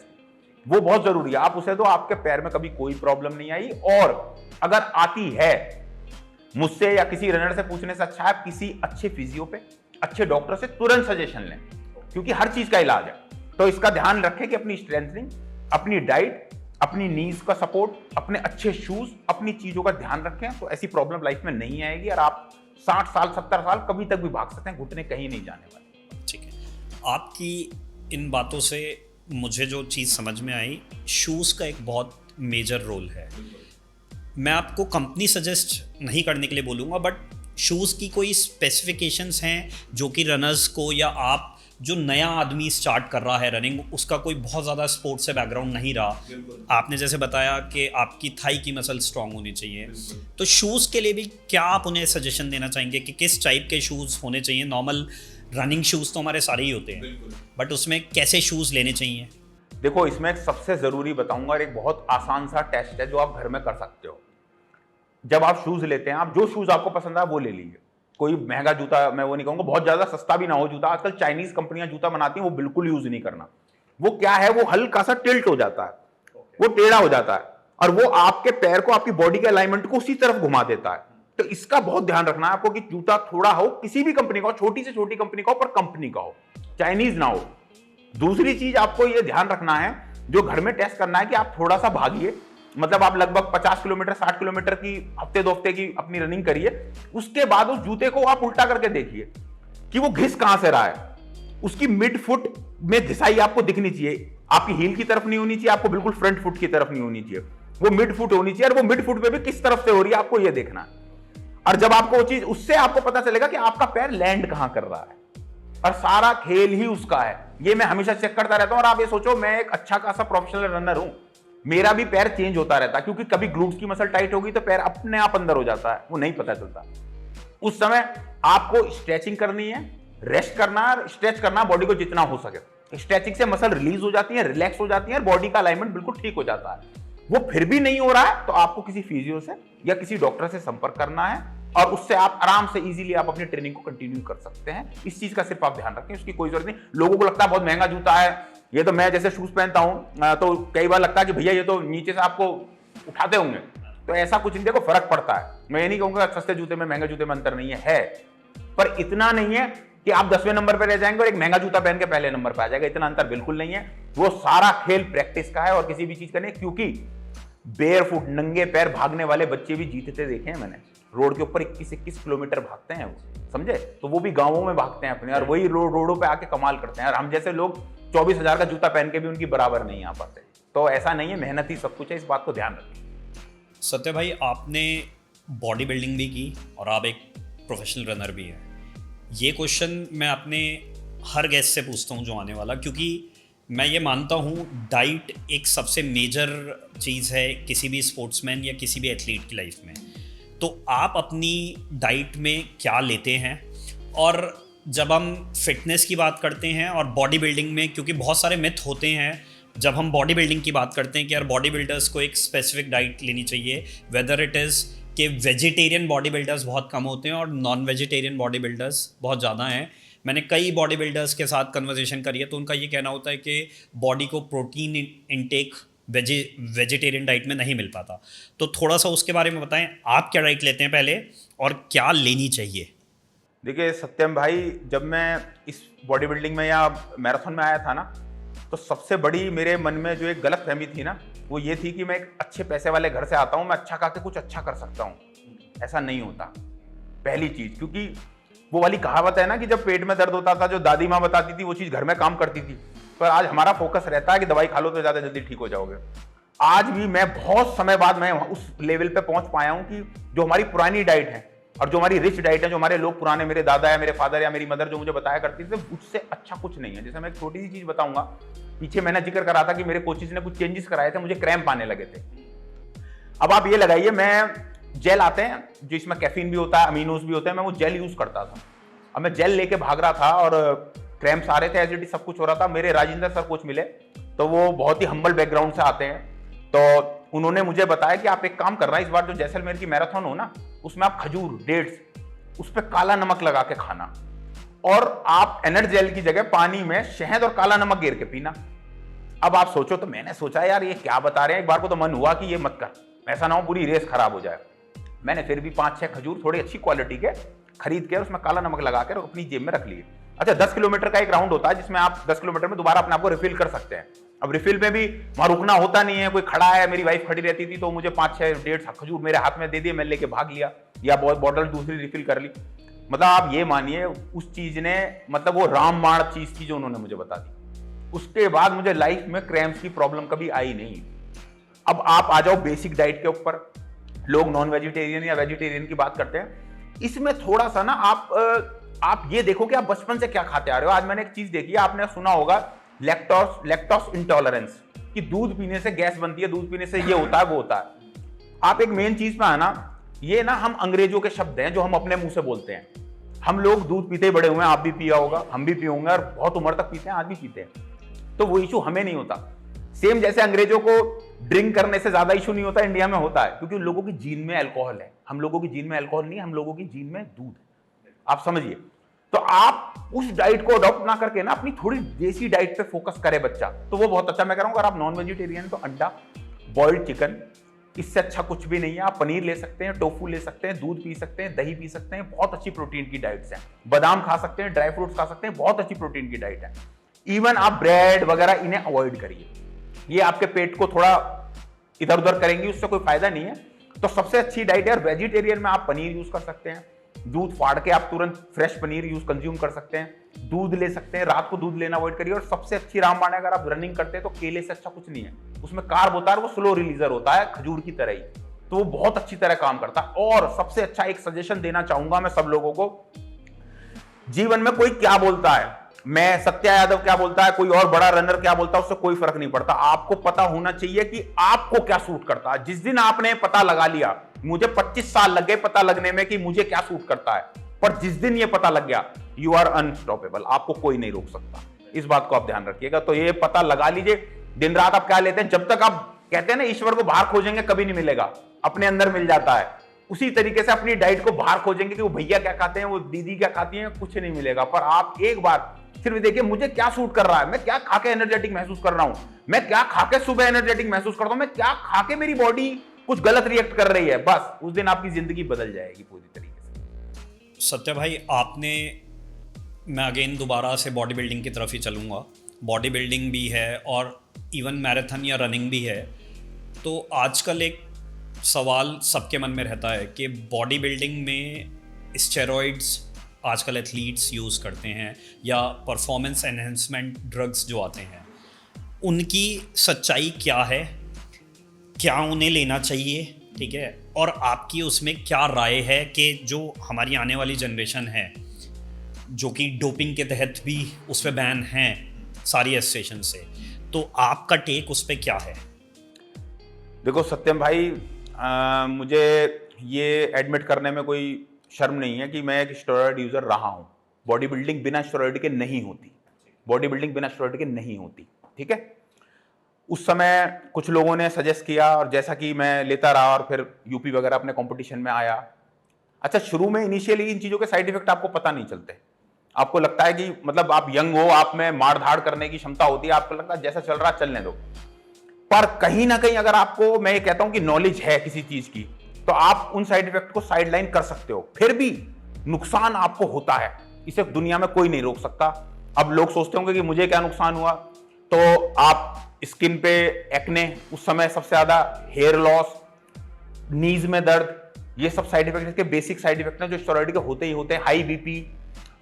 वो बहुत जरूरी है। आप उसे दो, आपके पैर में कभी कोई प्रॉब्लम नहीं आई, और अगर आती है मुझसे या किसी रनर से पूछने से अच्छा है आप किसी अच्छे फिजियो पे, अच्छे डॉक्टर से तुरंत सजेशन लें, क्योंकि हर चीज का इलाज है। तो इसका ध्यान रखें कि अपनी स्ट्रेंथनिंग, अपनी डाइट, अपनी नीज का सपोर्ट, अपने अच्छे शूज, अपनी चीजों का ध्यान रखें, तो ऐसी प्रॉब्लम लाइफ में नहीं आएगी और आप 60 साल 70 साल कभी तक भी भाग सकते हैं, घुटने कहीं नहीं जाने वाले। ठीक है, आपकी इन बातों से मुझे जो चीज़ समझ में आई, शूज़ का एक बहुत मेजर रोल है। मैं आपको कंपनी सजेस्ट नहीं करने के लिए बोलूँगा, बट शूज़ की कोई स्पेसिफिकेशंस हैं जो कि रनर्स को या आप जो नया आदमी स्टार्ट कर रहा है रनिंग, उसका कोई बहुत ज़्यादा स्पोर्ट्स से बैकग्राउंड नहीं रहा, आपने जैसे बताया कि आपकी थाई की मसल स्ट्रांग होनी चाहिए, तो शूज़ के लिए भी क्या आप उन्हें सजेशन देना चाहेंगे कि किस टाइप के शूज़ होने चाहिए? नॉर्मल रनिंग शूज़ तो हमारे सारे ही होते हैं, बट उसमें कैसे शूज़ लेने चाहिए? देखो, इसमें एक सबसे ज़रूरी बताऊंगा और एक बहुत आसान सा टेस्ट है जो आप घर में कर सकते हो। जब आप शूज़ लेते हैं, आप जो शूज़ आपको पसंद है वो ले लीजिए। कोई महंगा जूता, मैं वो नहीं कहूँगा, बहुत ज़्यादा सस्ता भी ना हो जूता। आजकल चाइनीज़ कंपनियां जूता बनाती हैं, वो बिल्कुल यूज़ नहीं करना। वो क्या है, वो हल्का सा टिल्ट हो जाता है, वो टेढ़ा हो जाता है और वो आपके पैर को, आपकी बॉडी के अलाइनमेंट को उसी तरफ घुमा देता है। तो इसका बहुत ध्यान रखना है आपको कि जूता थोड़ा हो, किसी भी कंपनी का हो, छोटी से छोटी कंपनी का हो, पर कंपनी का हो, चाइनीज ना हो। दूसरी चीज आपको यह ध्यान रखना है, जो घर में टेस्ट करना है, कि आप थोड़ा सा भागिए। मतलब आप लगभग 50 किलोमीटर 60 किलोमीटर की हफ्ते 2 हफ्ते की अपनी रनिंग करिए। उसके बाद उस जूते को आप उल्टा करके देखिए कि वो घिस कहां से रहा है। उसकी मिड फुट में घिसाई आपको दिखनी चाहिए, आपकी हील की तरफ नहीं होनी चाहिए, आपको बिल्कुल फ्रंट फुट की तरफ नहीं होनी चाहिए, वो मिड फुट होनी चाहिए। और वो मिड फुट पे भी किस तरफ से हो रही है आपको ये देखना है। और जब आपको वो चीज, उससे आपको पता चलेगा कि आपका पैर लैंड कहां कर रहा है, और सारा खेल ही उसका है। ये मैं हमेशा चेक करता रहता हूं। और आप ये सोचो, मैं एक अच्छा खासा प्रोफेशनल रनर हूं, मेरा भी पैर चेंज होता रहता है, क्योंकि कभी ग्लूट्स की मसल टाइट होगी तो पैर अपने आप अंदर हो जाता है, वो नहीं पता चलता। उस समय आपको स्ट्रेचिंग करनी है, रेस्ट करना है, स्ट्रेच करना बॉडी को जितना हो सके। स्ट्रेचिंग से मसल रिलीज हो जाती है, रिलैक्स हो जाती है, बॉडी का अलाइनमेंट बिल्कुल ठीक हो जाता है। वो फिर भी नहीं हो रहा है तो आपको किसी फिजियो से या किसी डॉक्टर से संपर्क करना है, और उससे आप आराम से इजीली आप अपनी ट्रेनिंग को कंटिन्यू कर सकते हैं। इस चीज का सिर्फ आप ध्यान रखें, उसकी कोई जरूरत नहीं। लोगों को लगता है बहुत महंगा जूता है ये, तो मैं जैसे शूज पहनता हूं तो कई बार लगता है कि भैया ये तो नीचे से आपको उठाते होंगे, तो ऐसा कुछ नहीं। देखो, फर्क पड़ता है। मैं ये नहीं कहूंगा सस्ते जूते में महंगे जूते में अंतर नहीं है, पर इतना नहीं है कि आप 10वें नंबर पर रह जाएंगे और एक महंगा जूता पहन के पहले नंबर पर आ जाएगा। इतना अंतर बिल्कुल नहीं है। वो सारा खेल प्रैक्टिस का है और किसी भी चीज का नहीं। क्योंकि बेयरफुट, नंगे पैर भागने वाले बच्चे भी जीतते देखे हैं मैंने। रोड के ऊपर 21-21 किलोमीटर भागते हैं वो, समझे? तो वो भी गांवों में भागते हैं अपने, और वही रोडों पे आके कमाल करते हैं। और हम जैसे लोग 24,000 का जूता पहन के भी उनकी बराबर नहीं आ पाते। तो ऐसा नहीं है, मेहनत ही सब कुछ है, इस बात को ध्यान रखें। सत्य भाई, आपने बॉडी बिल्डिंग भी की और आप एक प्रोफेशनल रनर भी हैं। ये क्वेश्चन मैं अपने हर गेस्ट से पूछता हूँ जो आने वाला, क्योंकि मैं ये मानता हूँ डाइट एक सबसे मेजर चीज़ है किसी भी स्पोर्ट्समैन या किसी भी एथलीट की लाइफ में। तो आप अपनी डाइट में क्या लेते हैं? और जब हम फिटनेस की बात करते हैं और बॉडी बिल्डिंग में, क्योंकि बहुत सारे मिथ होते हैं जब हम बॉडी बिल्डिंग की बात करते हैं कि यार बॉडी बिल्डर्स को एक स्पेसिफिक डाइट लेनी चाहिए, वेदर इट इज़ कि वेजिटेरियन बॉडी बिल्डर्स बहुत कम होते हैं और नॉन वेजिटेरियन बॉडी बिल्डर्स बहुत ज़्यादा हैं। मैंने कई बॉडी बिल्डर्स के साथ कन्वर्सेशन करी है, तो उनका ये कहना होता है कि बॉडी को प्रोटीन इनटेक वेजिटेरियन डाइट में नहीं मिल पाता। तो थोड़ा सा उसके बारे में बताएं, आप क्या डाइट लेते हैं पहले और क्या लेनी चाहिए? देखिए सत्यम भाई, जब मैं इस बॉडी बिल्डिंग में या मैराथन में आया था ना, तो सबसे बड़ी मेरे मन में जो एक गलत फहमी थी ना, वो ये थी कि मैं एक अच्छे पैसे वाले घर से आता हूँ, मैं अच्छा खा के कुछ अच्छा कर सकता हूँ। ऐसा नहीं होता, पहली चीज। क्योंकि वो वाली कहावत है ना कि जब पेट में दर्द होता था, जो दादी माँ बताती थी वो चीज घर में काम करती थी। पर आज हमारा फोकस रहता है कि दवाई खा लो तो ज्यादा जल्दी ठीक हो जाओगे। आज भी मैं बहुत समय बाद मैं उस लेवल पे पहुंच पाया हूं कि जो हमारी पुरानी डाइट है और जो हमारी रिच डाइट है, जो हमारे लोग पुराने, मेरे दादा या मेरे फादर या मेरी मदर जो मुझे बताया करती थी, उससे अच्छा कुछ नहीं है। जैसे मैं एक छोटी सी चीज बताऊंगा, पीछे मैंने जिक्र करा था कि मेरे कोचेज ने कुछ चेंजेस कराए थे, मुझे क्रैम्प आने लगे थे। अब आप ये लगाइए, मैं जेल आते हैं जिसमें कैफीन भी होता है, अमीनोस भी होते हैं, मैं वो जेल यूज करता था। अब मैं जेल लेके भाग रहा था और क्रैम्प्स आ रहे थे, एसिडिटी सब कुछ हो रहा था। मेरे राजेंद्र सर कोच मिले, तो वो बहुत ही हम्बल बैकग्राउंड से आते हैं। तो उन्होंने मुझे बताया कि आप एक काम कर रहा है, इस बार जो जैसलमेर की मैराथन हो ना, उसमें आप खजूर, डेट्स, उस पर काला नमक लगा के खाना, और आप एनर्जी जेल की जगह पानी में शहद और काला नमक गिर के पीना। अब आप सोचो, तो मैंने सोचा यार ये क्या बता रहे हैं। एक बार को तो मन हुआ कि ये मत कर, ऐसा ना हो पूरी रेस खराब हो जाए। मैंने फिर भी 5-6 खजूर थोड़ी अच्छी क्वालिटी के खरीद के उसमें काला नमक लगा कर अपनी जेब में रख लिए। अच्छा, 10 किलोमीटर का एक राउंड होता है जिसमें आप 10 किलोमीटर में दोबारा अपने आप को रिफिल कर सकते हैं। अब रिफिल में भी वहां रुकना होता नहीं है, कोई खड़ा है, मेरी वाइफ खड़ी रहती थी, तो मुझे 5-6 डेढ़ खजूर मेरे हाथ में दे दिए, मैं लेके भाग लिया, या बॉटल दूसरी रिफिल कर ली। मतलब आप ये मानिए उस चीज ने, मतलब वो रामबाण चीज थी जो उन्होंने मुझे बता दी। उसके बाद मुझे लाइफ में क्रैम्प्स की प्रॉब्लम कभी आई नहीं। अब आप आ जाओ बेसिक डाइट के ऊपर। लोग नॉन वेजिटेरियन या वेजिटेरियन की बात करते हैं, इसमें थोड़ा सा ना आप ये देखो कि आप बचपन से क्या खाते आ रहे हो। आज मैंने एक चीज देखी है, आपने सुना होगा लैक्टोस इंटॉलरेंस, कि दूध पीने से गैस बनती है, दूध पीने से ये होता है वो होता है। आप एक मेन चीज पे आना, ये ना हम अंग्रेजों के शब्द हैं जो हम अपने मुंह से बोलते हैं। हम लोग दूध पीते ही बड़े हुए हैं, आप भी पिया होगा, हम भी पिए होंगे, और बहुत उम्र तक पीते हैं, आज भी पीते हैं। तो वो इशू हमें नहीं होता। सेम जैसे अंग्रेजों को ड्रिंक करने से ज्यादा इशू नहीं होता, इंडिया में होता है, क्योंकि उन लोगों की जीन में अल्कोहल है। हम लोगों की जीन में अल्कोहल नहीं है, हम लोगों की जीन में दूध है। आप समझिए। तो आप उस डाइट को अडॉप्ट ना करके ना अपनी थोड़ी देसी डाइट पे फोकस करे बच्चा, तो वो बहुत अच्छा। मैं कह रहा हूं अगर आप नॉन वेजिटेरियन तो अंडा, बॉइल्ड चिकन, इससे अच्छा कुछ भी नहीं है। आप पनीर ले सकते हैं, टोफू ले सकते हैं, दूध पी सकते हैं, दही पी सकते हैं, बहुत अच्छी प्रोटीन की डाइट्स हैं। बादाम खा सकते हैं, ड्राई फ्रूट्स खा सकते हैं, बहुत अच्छी प्रोटीन की डाइट है। इवन आप ब्रेड वगैरह इन्हें अवॉइड करिए, ये आपके पेट को थोड़ा इधर उधर करेंगी, उससे कोई फायदा नहीं है। तो सबसे अच्छी डाइट है। वेजिटेरियन में आप पनीर यूज कर सकते हैं, दूध फाड़ के आप तुरंत फ्रेश पनीर कंज्यूम कर सकते हैं, दूध ले सकते हैं, रात को दूध लेना अवॉइड करिए। और सबसे अच्छी रामबाण है, अगर आप रनिंग करते हैं तो केले से अच्छा कुछ नहीं है। उसमें कार्ब होता है, वो स्लो रिलीजर होता है, खजूर की तरह ही, तो वो बहुत अच्छी तरह काम करता है। और सबसे अच्छा एक सजेशन देना चाहूंगा मैं सब लोगों को, जीवन में कोई क्या बोलता है, मैं सत्या यादव क्या बोलता है, कोई और बड़ा रनर क्या बोलता है, उससे कोई फर्क नहीं पड़ता। आपको पता होना चाहिए कि आपको क्या सूट करता है। जिस दिन आपने पता लगा लिया, मुझे 25 साल लग गए पता लगने में कि मुझे क्या सूट करता है, पर जिस दिन ये पता लग गया, यू आर अनस्टॉपेबल, आपको कोई नहीं रोक सकता। इस बात को आप ध्यान रखिएगा। तो ये पता लगा लीजिए, दिन रात आप क्या लेते हैं, जब तक आप कहते हैं ना ईश्वर को बाहर खोजेंगे कभी नहीं मिलेगा, अपने अंदर मिल जाता है। उसी तरीके से अपनी डाइट को बाहर खोजेंगे कि वो भैया क्या खाते हैं, वो दीदी क्या खाती हैं, कुछ नहीं मिलेगा। पर आप एक बार सिर्फ देखिए मुझे क्या सूट कर रहा है, मैं क्या खा के एनर्जेटिक महसूस कर रहा हूं, मैं क्या खा के सुबह एनर्जेटिक महसूस करता हूं, मैं क्या खा के मेरी बॉडी कुछ गलत रिएक्ट कर रही है, बस उस दिन आपकी जिंदगी बदल जाएगी पूरी तरीके से। सत्या भाई, आपने, मैं अगेन दोबारा से बॉडी बिल्डिंग की तरफ ही चलूँगा। बॉडी बिल्डिंग भी है और इवन मैराथन या रनिंग भी है। तो आजकल एक सवाल सबके मन में रहता है कि बॉडी बिल्डिंग में स्टेरॉइड्स आजकल एथलीट्स यूज़ करते हैं, या परफॉर्मेंस एनहेंसमेंट ड्रग्स जो आते हैं, उनकी सच्चाई क्या है, क्या उन्हें लेना चाहिए, ठीक है, और आपकी उसमें क्या राय है कि जो हमारी आने वाली जनरेशन है जो कि डोपिंग के तहत भी उस पर बैन हैं सारी एसोसिएशन से, तो आपका टेक उस पर क्या है? देखो सत्यम भाई, मुझे ये एडमिट करने में कोई शर्म नहीं है कि मैं एक स्टेरॉइड यूजर रहा हूं। बॉडी बिल्डिंग बिना स्टेरॉइड के नहीं होती, बॉडी बिल्डिंग बिना स्टेरॉइड के नहीं होती, ठीक है। उस समय कुछ लोगों ने सजेस्ट किया और जैसा कि मैं लेता रहा और फिर यूपी वगैरह अपने कंपटीशन में आया। अच्छा, शुरू में इनिशियली इन चीज़ों के साइड इफेक्ट आपको पता नहीं चलते, आपको लगता है कि मतलब आप यंग हो, आप में मार धाड़ करने की क्षमता होती है, आपको लगता है जैसा चल रहा चलने दो। पर कहीं ना कहीं अगर आपको, मैं ये कहता हूं कि नॉलेज है किसी चीज की, तो आप उन साइड इफेक्ट को साइड लाइन कर सकते हो, फिर भी नुकसान आपको होता है, इसे दुनिया में कोई नहीं रोक सकता। अब लोग सोचते होंगे कि मुझे क्या नुकसान हुआ, तो आप स्किन पे एक्ने, उस समय सबसे ज्यादा हेयर लॉस, नीज में दर्द, ये सब साइड इफेक्ट, इसके बेसिक साइड इफेक्ट हैं जो स्टेरॉइड के होते ही होते हैं। हाई बीपी,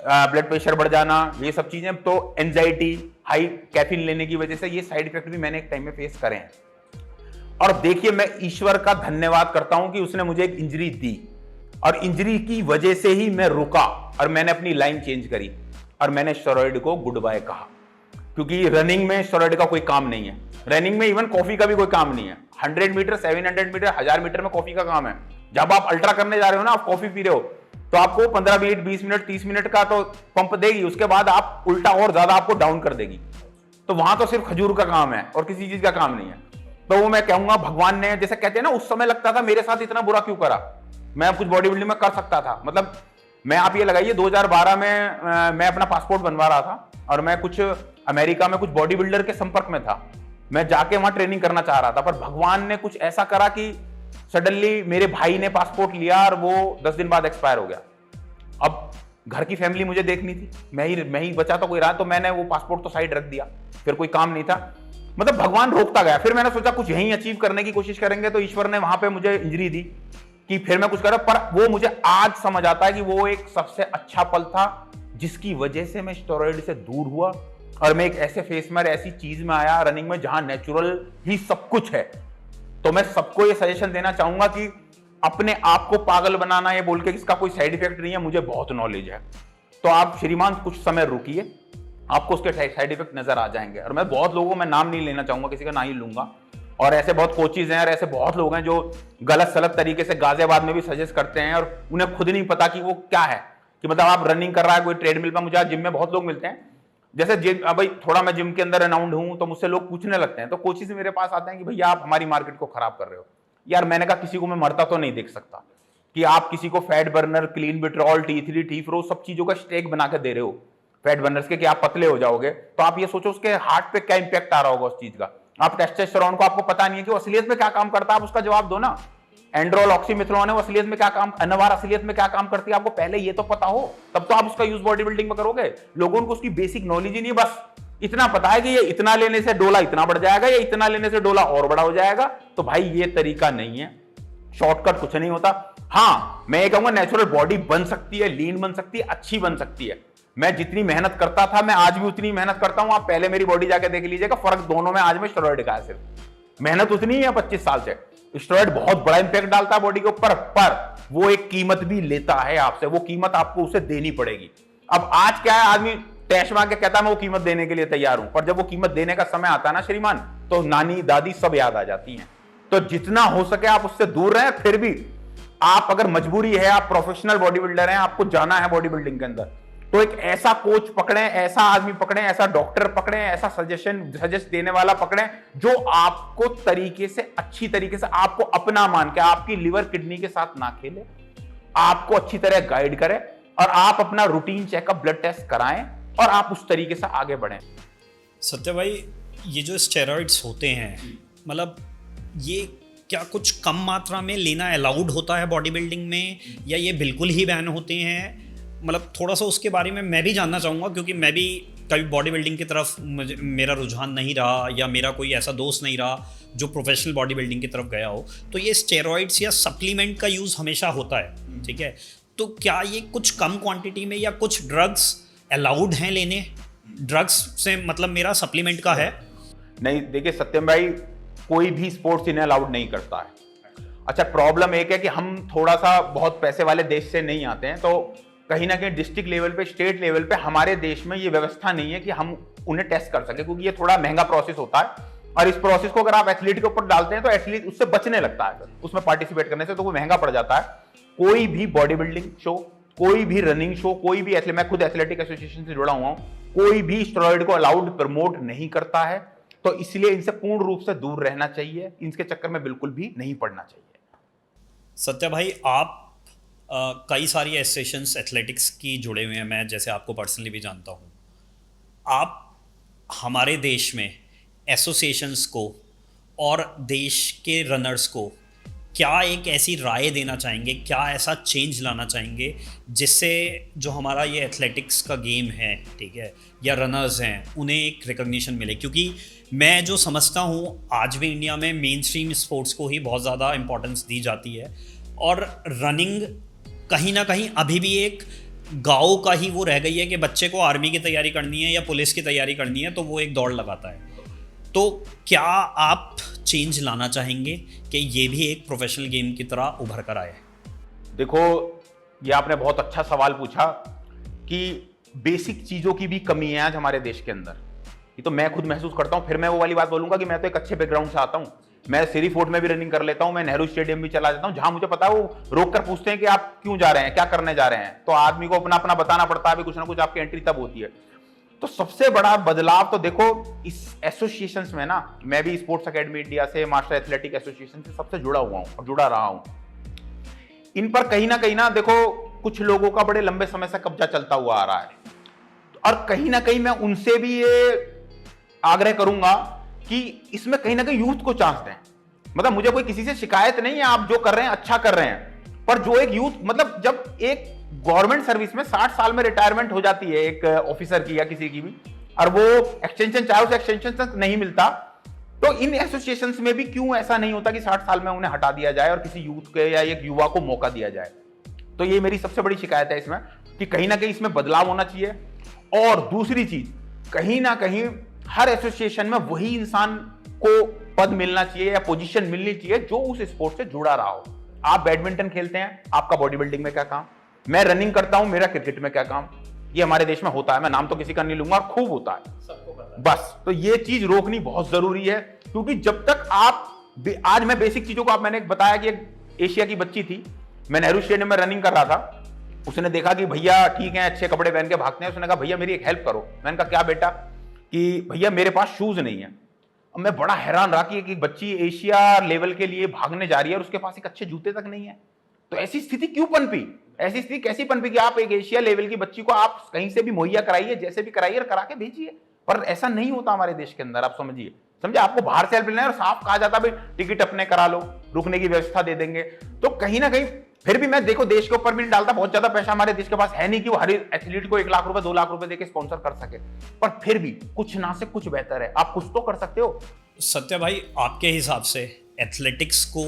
ब्लड प्रेशर बढ़ जाना, ये सब चीजें, तो एंजाइटी, हाई कैफीन लेने की वजह से ये साइड इफेक्ट भी मैंने एक टाइम में फेस करे हैं। और देखिए, मैं ईश्वर का धन्यवाद करता हूं कि उसने मुझे एक इंजरी दी, और इंजरी की वजह से ही मैं रुका और मैंने अपनी लाइन चेंज करी और मैंने स्टेरॉइड को गुड बाय कहा। क्योंकि रनिंग में स्टेरॉइड का कोई काम नहीं है, रनिंग में इवन कॉफी का भी कोई काम नहीं है। 100 मीटर, 700 मीटर, 1000 मीटर में कॉफी का काम है। जब आप अल्ट्रा करने जा रहे हो ना, आप कॉफी पी रहे हो, तो आपको 15 मिनट, 20 मिनट, 30 मिनट का तो पंप देगी, उसके बाद आप उल्टा और ज्यादा आपको डाउन कर देगी। तो वहां तो सिर्फ खजूर का काम है और किसी चीज का काम नहीं है। तो वो मैं कहूंगा, भगवान ने, जैसे कहते हैं ना, उस समय लगता था मेरे साथ इतना बुरा क्यों करा, मैं कुछ बॉडी बिल्डिंग में कर सकता था। मतलब मैं, आप ये लगाइए, 2012 में मैं अपना पासपोर्ट बनवा रहा था और मैं कुछ अमेरिका में कुछ बॉडी बिल्डर के संपर्क में था, मैं जाके वहां ट्रेनिंग करना चाह रहा था, पर भगवान ने कुछ ऐसा करा कि सडनली मेरे भाई ने पासपोर्ट लिया और वो 10 दिन बाद एक्सपायर हो गया। अब घर की फैमिली मुझे देखनी थी, मैं ही बचा था कोई रहा, तो मैंने वो पासपोर्ट तो साइड रख दिया, फिर कोई काम नहीं था। मतलब भगवान रोकता गया। फिर मैंने सोचा कुछ यहीं अचीव करने की कोशिश करेंगे, तो ईश्वर ने वहां पे मुझे इंजरी दी कि फिर मैं कुछ करा। पर वो मुझे आज समझ आता है कि वो एक सबसे अच्छा पल था जिसकी वजह से मैं स्टेरॉइड से दूर हुआ और मैं एक ऐसे फेस में, ऐसी चीज में आया रनिंग में जहां नेचुरल ही सब कुछ है। तो मैं सबको ये सजेशन देना चाहूंगा कि अपने आप को पागल बनाना, ये बोल के इसका कोई साइड इफेक्ट नहीं है, मुझे बहुत नॉलेज है, तो आप श्रीमान कुछ समय रुकिए, आपको उसके साइड इफेक्ट नजर आ जाएंगे। और मैं बहुत लोगों को, मैं नाम नहीं लेना चाहूंगा, किसी का ना ही लूंगा, और ऐसे बहुत कोचेज हैं और ऐसे बहुत लोग हैं जो गलत सलत तरीके से गाजियाबाद में भी सजेस्ट करते हैं और उन्हें खुद नहीं पता कि वो क्या है, कि मतलब आप रनिंग कर रहा है कोई ट्रेडमिल पर। मुझे जिम में बहुत लोग मिलते हैं, जैसे जिम, भाई थोड़ा मैं जिम के अंदर अनाउंड हूं तो मुझसे लोग पूछने लगते हैं, तो कोचेज मेरे पास आते हैं कि भैया आप हमारी मार्केट को खराब कर रहे हो। यार मैंने कहा किसी को मैं मरता तो नहीं देख सकता कि आप किसी को fat burner, clean withdrawal, T3, T4 सब चीजों का स्टेक बना के दे रहे हो फैट बर्नर्स के, कि आप पतले हो जाओगे। तो आप ये सोचो उसके हार्ट पे क्या इंपैक्ट आ रहा होगा उस चीज का। आप टेस्टोस्टेरोन को आपको पता नहीं है कि वो असलियत में क्या काम करता है, आप उसका जवाब दो ना। एंड्रोल, ऑक्सीमिथ्रोन है, वो असलियत में क्या काम, अनवार असलियत में क्या काम करती है, आपको पहले ये तो पता हो, तब तो आप उसका यूज बॉडी बिल्डिंग में करोगे। लोगों को उसकी बेसिक नॉलेज ही नहीं, बस इतना पता है कि ये इतना लेने से डोला इतना बढ़ जाएगा, या इतना लेने से डोला और बड़ा हो जाएगा। तो भाई ये तरीका नहीं है, शॉर्टकट कुछ नहीं होता। हाँ मैं ये कहूंगा नेचुरल बॉडी बन सकती है, लीन बन सकती है, अच्छी बन सकती है। मैं जितनी मेहनत करता था मैं आज भी उतनी मेहनत करता हूं। आप पहले मेरी बॉडी जाके देख लीजिएगा, फर्क दोनों में आज में स्टेरॉइड का है। सिर्फ मेहनत उतनी ही है 25 साल से। स्टेरॉइड बहुत बड़ा इंपैक्ट डालता है बॉडी के ऊपर, पर वो एक कीमत भी लेता है आपसे, वो कीमत आपको उसे देनी पड़ेगी। अब आज क्या है, आदमी टैश मार के कहता है मैं वो कीमत देने के लिए तैयार हूं, पर जब वो कीमत देने का समय आता है ना श्रीमान, तो नानी दादी सब याद आ जाती हैं। तो जितना हो सके आप उससे दूर रहें। फिर भी आप अगर मजबूरी है, आप प्रोफेशनल बॉडी बिल्डर हैं, आपको जाना है बॉडी बिल्डिंग के अंदर, तो एक ऐसा कोच पकड़ें, ऐसा आदमी पकड़ें, ऐसा डॉक्टर पकड़ें, ऐसा सजेस्ट देने वाला पकड़ें जो आपको तरीके से, अच्छी तरीके से आपको अपना मान के, आपकी लिवर किडनी के साथ ना खेले, आपको अच्छी तरह गाइड करे, और आप अपना रूटीन चेकअप, ब्लड टेस्ट कराएं और आप उस तरीके से आगे बढ़ें। सत्य भाई, ये जो स्टेरॉइड्स होते हैं, मतलब ये क्या कुछ कम मात्रा में लेना अलाउड होता है बॉडी बिल्डिंग में, या ये बिल्कुल ही बैन होते हैं? मतलब थोड़ा सा उसके बारे में मैं भी जानना चाहूँगा, क्योंकि मैं भी कभी बॉडी बिल्डिंग की तरफ मेरा रुझान नहीं रहा, या मेरा कोई ऐसा दोस्त नहीं रहा जो प्रोफेशनल बॉडी बिल्डिंग की तरफ गया हो। तो ये स्टेरॉइड्स या सप्लीमेंट का यूज़ हमेशा होता है, ठीक है? तो क्या ये कुछ कम क्वांटिटी में या कुछ ड्रग्स अलाउड हैं लेने? ड्रग्स से मतलब मेरा सप्लीमेंट का है। नहीं देखिए सत्यम भाई, कोई भी स्पोर्ट्स इन्हें अलाउड नहीं करता है। अच्छा, प्रॉब्लम एक है कि हम थोड़ा सा बहुत पैसे वाले देश से नहीं आते हैं, तो कहीं ना कहीं डिस्ट्रिक्ट लेवल पे, स्टेट लेवल पे हमारे देश में ये व्यवस्था नहीं है कि हम उन्हें टेस्ट कर सके, क्योंकि ये थोड़ा महंगा प्रोसेस होता है। और इस प्रोसेस को अगर आप एथलीट के ऊपर डालते हैं तो एथलीट उससे बचने लगता है, उसमें पार्टिसिपेट करने से, तो वो महंगा पड़ जाता है। कोई भी बॉडी बिल्डिंग शो, कोई भी रनिंग शो, कोई भी एथलीट, मैं खुद एथलेटिक एसोसिएशन से जुड़ा हुआ हूं, कोई भी स्टेरॉइड को अलाउड प्रमोट नहीं करता है। तो इसलिए इनसे पूर्ण रूप से दूर रहना चाहिए, इनके चक्कर में बिल्कुल भी नहीं पड़ना चाहिए। सत्या भाई, आप कई सारी एसोसिएशंस एथलेटिक्स की जुड़े हुए हैं, मैं जैसे आपको पर्सनली भी जानता हूँ। आप हमारे देश में एसोसिएशंस को और देश के रनर्स को क्या एक ऐसी राय देना चाहेंगे, क्या ऐसा चेंज लाना चाहेंगे जिससे जो हमारा ये एथलेटिक्स का गेम है, ठीक है, या रनर्स हैं, उन्हें एक रिकॉग्निशन मिले? क्योंकि मैं जो समझता हूँ आज भी इंडिया में मेन स्ट्रीम स्पोर्ट्स को ही बहुत ज़्यादा इंपॉर्टेंस दी जाती है, और रनिंग कहीं ना कहीं अभी भी एक गाँव का ही वो रह गई है कि बच्चे को आर्मी की तैयारी करनी है या पुलिस की तैयारी करनी है तो वो एक दौड़ लगाता है। तो क्या आप चेंज लाना चाहेंगे कि ये भी एक प्रोफेशनल गेम की तरह उभर कर आए? देखो, ये आपने बहुत अच्छा सवाल पूछा कि बेसिक चीज़ों की भी कमी है आज हमारे देश के अंदर। ये तो मैं खुद महसूस करता हूँ। फिर मैं वो वाली बात बोलूँगा कि मैं तो एक अच्छे बैकग्राउंड से आता हूँ। मैं सिरी फोर्ट में भी रनिंग कर लेता हूँ, मैं नेहरू स्टेडियम भी चला जाता हूँ, जहाँ मुझे पता है वो रोक कर पूछते हैं कि आप क्यों जा रहे हैं, क्या करने जा रहे हैं। तो आदमी को अपना अपना बताना पड़ता है, कुछ ना कुछ आपकी एंट्री तब होती है। तो सबसे बड़ा बदलाव तो देखो इस एसोसिएशंस में ना, मैं भी स्पोर्ट्स अकेडमी इंडिया से, मास्टर एथलेटिक एसोसिएशन से सबसे जुड़ा हुआ हूँ और जुड़ा रहा हूँ। इन पर कहीं ना देखो कुछ लोगों का बड़े लंबे समय से कब्जा चलता हुआ आ रहा है, और कहीं ना कहीं मैं उनसे भी ये आग्रह करूंगा कि इसमें कहीं ना कहीं यूथ को चांस दें। मतलब मुझे कोई किसी से शिकायत नहीं है, आप जो कर रहे हैं अच्छा कर रहे हैं, पर जो एक यूथ, मतलब जब एक गवर्नमेंट सर्विस में 60 साल में रिटायरमेंट हो जाती है एक ऑफिसर की या किसी की भी, और वो एक्सटेंशन चाहे उसे एक्सटेंशन तक नहीं मिलता, तो इन एसोसिएशंस में भी क्यों ऐसा नहीं होता कि 60 साल में उन्हें हटा दिया जाए और किसी यूथ के या एक युवा को मौका दिया जाए। तो ये मेरी सबसे बड़ी शिकायत है इसमें, कि कहीं ना कहीं इसमें बदलाव होना चाहिए। और दूसरी चीज, कहीं ना कहीं हर एसोसिएशन में वही इंसान को पद मिलना चाहिए या पोजीशन मिलनी चाहिए जो उस स्पोर्ट से जुड़ा रहा हो। आप बैडमिंटन खेलते हैं, आपका बॉडी बिल्डिंग में क्या काम? मैं रनिंग करता हूं, मेरा क्रिकेट में क्या काम? ये हमारे देश में होता है, मैं नाम तो किसी का नहीं लूंगा, और खूब होता है, सबको पता है। बस। तो ये चीज रोकनी बहुत जरूरी है, क्योंकि जब तक आप आज मैं बेसिक चीजों को, आप मैंने बताया कि एक एशिया की बच्ची थी, मैं नेहरू स्टेडियम में रनिंग कर रहा था, उसने देखा कि भैया ठीक है अच्छे कपड़े पहन के भागते हैं, उसने कहा भैया मेरी एक हेल्प करो। मैंने कहा क्या बेटा? कि भैया मेरे पास शूज नहीं है। अब मैं बड़ा हैरान रहा कि एक बच्ची एशिया लेवल के लिए भागने जा रही है और उसके पास एक अच्छे जूते तक नहीं है। तो ऐसी स्थिति क्यों पनपी? ऐसी स्थिति कैसी पनपी कि आप एक एशिया लेवल की बच्ची को आप कहीं से भी मुहैया कराइए, जैसे भी कराइए और करा के भेजिए, पर ऐसा नहीं होता हमारे देश के अंदर। आप समझिए, समझे, आपको बाहर से हेल्प लेना है और साफ कहा जाता है भाई टिकट अपने करा लो, रुकने की व्यवस्था दे देंगे। तो कहीं ना कहीं फिर भी मैं देखो देश के ऊपर भी नहीं डालता, बहुत ज्यादा पैसा हमारे देश के पास है नहीं कि वो हर एथलीट को 1 लाख रुपए 2 लाख रुपए देके स्पॉन्सर कर सके, पर फिर भी कुछ ना से कुछ बेहतर है, आप कुछ तो कर सकते हो। सत्या भाई, आपके हिसाब से एथलेटिक्स को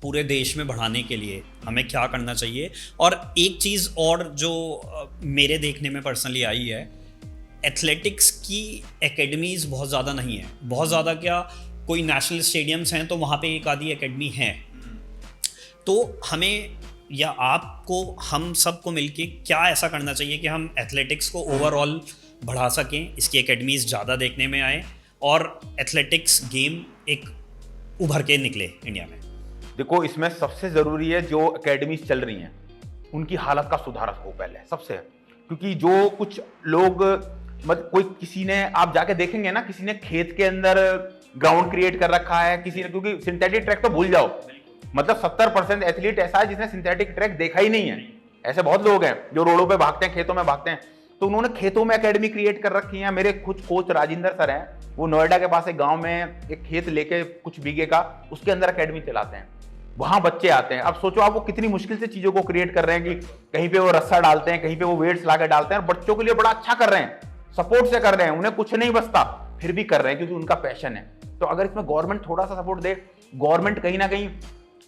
पूरे देश में बढ़ाने के लिए हमें क्या करना चाहिए? और एक चीज़ और जो मेरे देखने में पर्सनली आई है, एथलेटिक्स की एकेडमीज़ बहुत ज़्यादा नहीं है, बहुत ज़्यादा क्या, कोई नेशनल स्टेडियम्स हैं तो वहाँ पे एक आधी एकेडमी है। तो हमें या आपको, हम सबको मिलके क्या ऐसा करना चाहिए कि हम एथलेटिक्स को ओवरऑल बढ़ा सकें, इसकी एकेडमीज़ ज़्यादा देखने में आए और एथलेटिक्स गेम एक उभर के निकले इंडिया में? देखो इसमें सबसे जरूरी है जो एकेडमीज चल रही हैं उनकी हालत का सुधार हो पहले सबसे, क्योंकि जो कुछ लोग मतलब कोई किसी ने, आप जाके देखेंगे ना, किसी ने खेत के अंदर ग्राउंड क्रिएट कर रखा है, किसी ने, क्योंकि सिंथेटिक ट्रैक तो भूल जाओ, मतलब 70% एथलीट ऐसा है जिसने सिंथेटिक ट्रैक देखा ही नहीं है। ऐसे बहुत लोग हैं जो रोडों पे भागते हैं, खेतों में भागते हैं, तो उन्होंने खेतों में एकेडमी क्रिएट कर रखी है। मेरे कुछ कोच राजेंद्र सर हैं, वो नोएडा के पास एक गांव में एक खेत लेके कुछ बीघे का, उसके अंदर एकेडमी चलाते हैं, वहां बच्चे आते हैं। अब सोचो आप वो कितनी मुश्किल से चीजों को क्रिएट कर रहे हैं कि कहीं पे वो रस्सा डालते हैं, कहीं पे वो वेट्स लाकर डालते हैं, और बच्चों के लिए बड़ा अच्छा कर रहे हैं, सपोर्ट से कर रहे हैं, उन्हें कुछ नहीं बचता फिर भी कर रहे हैं क्योंकि उनका पैशन है। तो अगर इसमें गवर्नमेंट थोड़ा सा सपोर्ट दे, गवर्नमेंट कहीं ना कहीं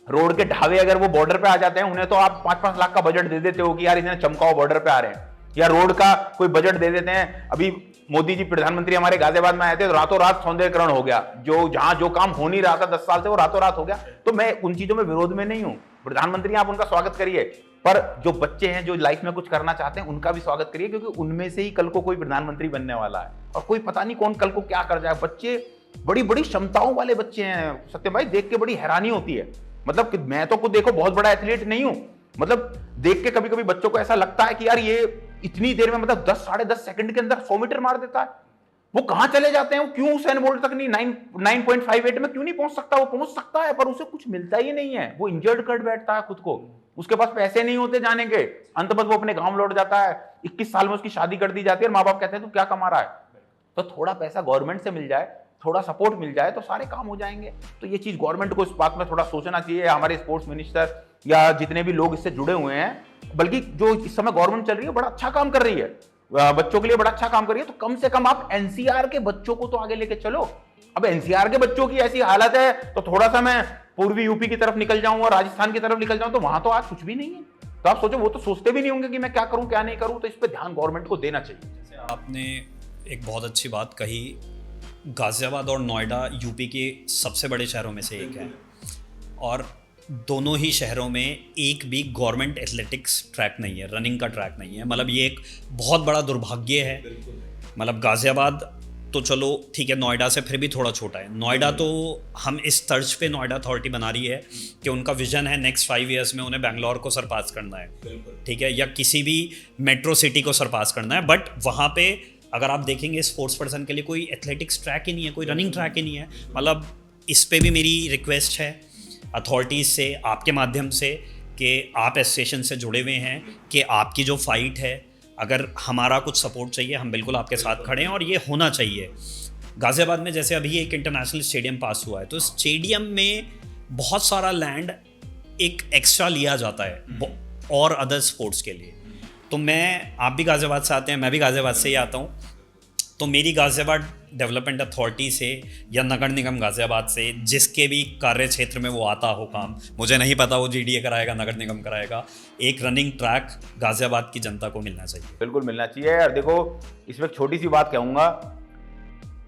रोड के ढाबे अगर वो बॉर्डर पे आ जाते हैं, उन्हें तो आप 5-5 लाख का बजट दे देते हो कि यार इन्हें चमकाओ बॉर्डर पे आ रहे हैं, या रोड का कोई बजट दे देते हैं। अभी मोदी जी प्रधानमंत्री हमारे गाजियाबाद में आए थे तो रातों रात सौंदर्यकरण हो गया, जो जहां जो काम हो नहीं रहा था 10 साल से वो रातों रात हो गया। तो मैं उन चीजों में विरोध में नहीं हूं, प्रधानमंत्री आप उनका स्वागत करिए, पर जो बच्चे हैं जो लाइफ में कुछ करना चाहते हैं उनका भी स्वागत करिए, क्योंकि उनमें से ही कल को कोई प्रधानमंत्री बनने वाला है, और कोई पता नहीं कौन कल को क्या कर जाए। बच्चे बड़ी बड़ी क्षमताओं वाले बच्चे हैं सत्यम भाई, देख के बड़ी हैरानी होती है। मतलब कि मैं तो खुद देखो बहुत बड़ा एथलीट नहीं हूं, मतलब देख के कभी कभी बच्चों को ऐसा लगता है कि यार ये इतनी देर में, मतलब 10-10.5 सेकंड के अंदर 100 मीटर मार देता है, वो कहां चले जाते हैं, वो क्यों उसेन बोल्ट तक नहीं 9.58 में क्यों नहीं पहुंच सकता? वो पहुंच सकता है पर उसे कुछ मिलता ही नहीं है, वो इंजर्ड कर बैठता है खुद को, उसके पास पैसे नहीं होते जाने के, अंत में वो अपने गांव लौट जाता है, 21 साल में उसकी शादी कर दी जाती है और माँ बाप कहते हैं तू क्या कमा रहा है। तो थोड़ा पैसा गवर्नमेंट से मिल जाए, थोड़ा सपोर्ट मिल जाए तो सारे काम हो जाएंगे। तो ये चीज गवर्नमेंट को इस बात में थोड़ा सोचना चाहिए, हमारे स्पोर्ट्स मिनिस्टर या जितने भी लोग इससे जुड़े हुए हैं, बल्कि जो इस समय गवर्नमेंट चल रही है बड़ा अच्छा काम कर रही है, बच्चों के लिए बड़ा अच्छा काम कर रही है, तो कम से कम आप एनसीआर के बच्चों को तो आगे लेके चलो। अब एनसीआर के बच्चों की ऐसी हालत है तो थोड़ा सा मैं पूर्वी यूपी की तरफ निकल जाऊं और राजस्थान की तरफ निकल जाऊं तो वहां तो आज कुछ भी नहीं है। तो आप सोचो वो तो सोचते भी नहीं होंगे कि मैं क्या करूं क्या नहीं करूं, तो इस पर ध्यान गवर्नमेंट को देना चाहिए। आपने एक बहुत अच्छी बात कही, गाजियाबाद और नोएडा यूपी के सबसे बड़े शहरों में से एक है, और दोनों ही शहरों में एक भी गवर्नमेंट एथलेटिक्स ट्रैक नहीं है, रनिंग का ट्रैक नहीं है। मतलब ये एक बहुत बड़ा दुर्भाग्य है। मतलब गाजियाबाद तो चलो ठीक है, नोएडा से फिर भी थोड़ा छोटा है। नोएडा तो हम इस तर्ज पे नोएडा अथॉरिटी बना रही है कि उनका विजन है नेक्स्ट 5 ईयर्स में उन्हें बेंगलोर को सरपास करना है, ठीक है, या किसी भी मेट्रो सिटी को सरपास करना है। बट वहाँ पे अगर आप देखेंगे स्पोर्ट्स पर्सन के लिए कोई एथलेटिक्स ट्रैक ही नहीं है, कोई रनिंग ट्रैक ही नहीं है। मतलब इस पे भी मेरी रिक्वेस्ट है अथॉरिटीज़ से, आपके माध्यम से, कि आप एसोसिएशन से जुड़े हुए हैं, कि आपकी जो फाइट है, अगर हमारा कुछ सपोर्ट चाहिए हम बिल्कुल आपके साथ खड़े हैं और ये होना चाहिए। गाज़ियाबाद में जैसे अभी एक इंटरनेशनल स्टेडियम पास हुआ है, तो स्टेडियम में बहुत सारा लैंड एक एक्स्ट्रा लिया जाता है और अदर स्पोर्ट्स के लिए। तो आप भी गाज़ियाबाद से आते हैं, मैं भी गाज़ियाबाद से ही आता हूँ, तो मेरी गाज़ियाबाद डेवलपमेंट अथॉरिटी से या नगर निगम गाज़ियाबाद से, जिसके भी कार्य क्षेत्र में वो आता हो काम, मुझे नहीं पता वो जीडीए कराएगा नगर निगम कराएगा, एक रनिंग ट्रैक गाज़ियाबाद की जनता को मिलना चाहिए। बिल्कुल मिलना चाहिए यार। देखो इसमें छोटी सी बात कहूँगा,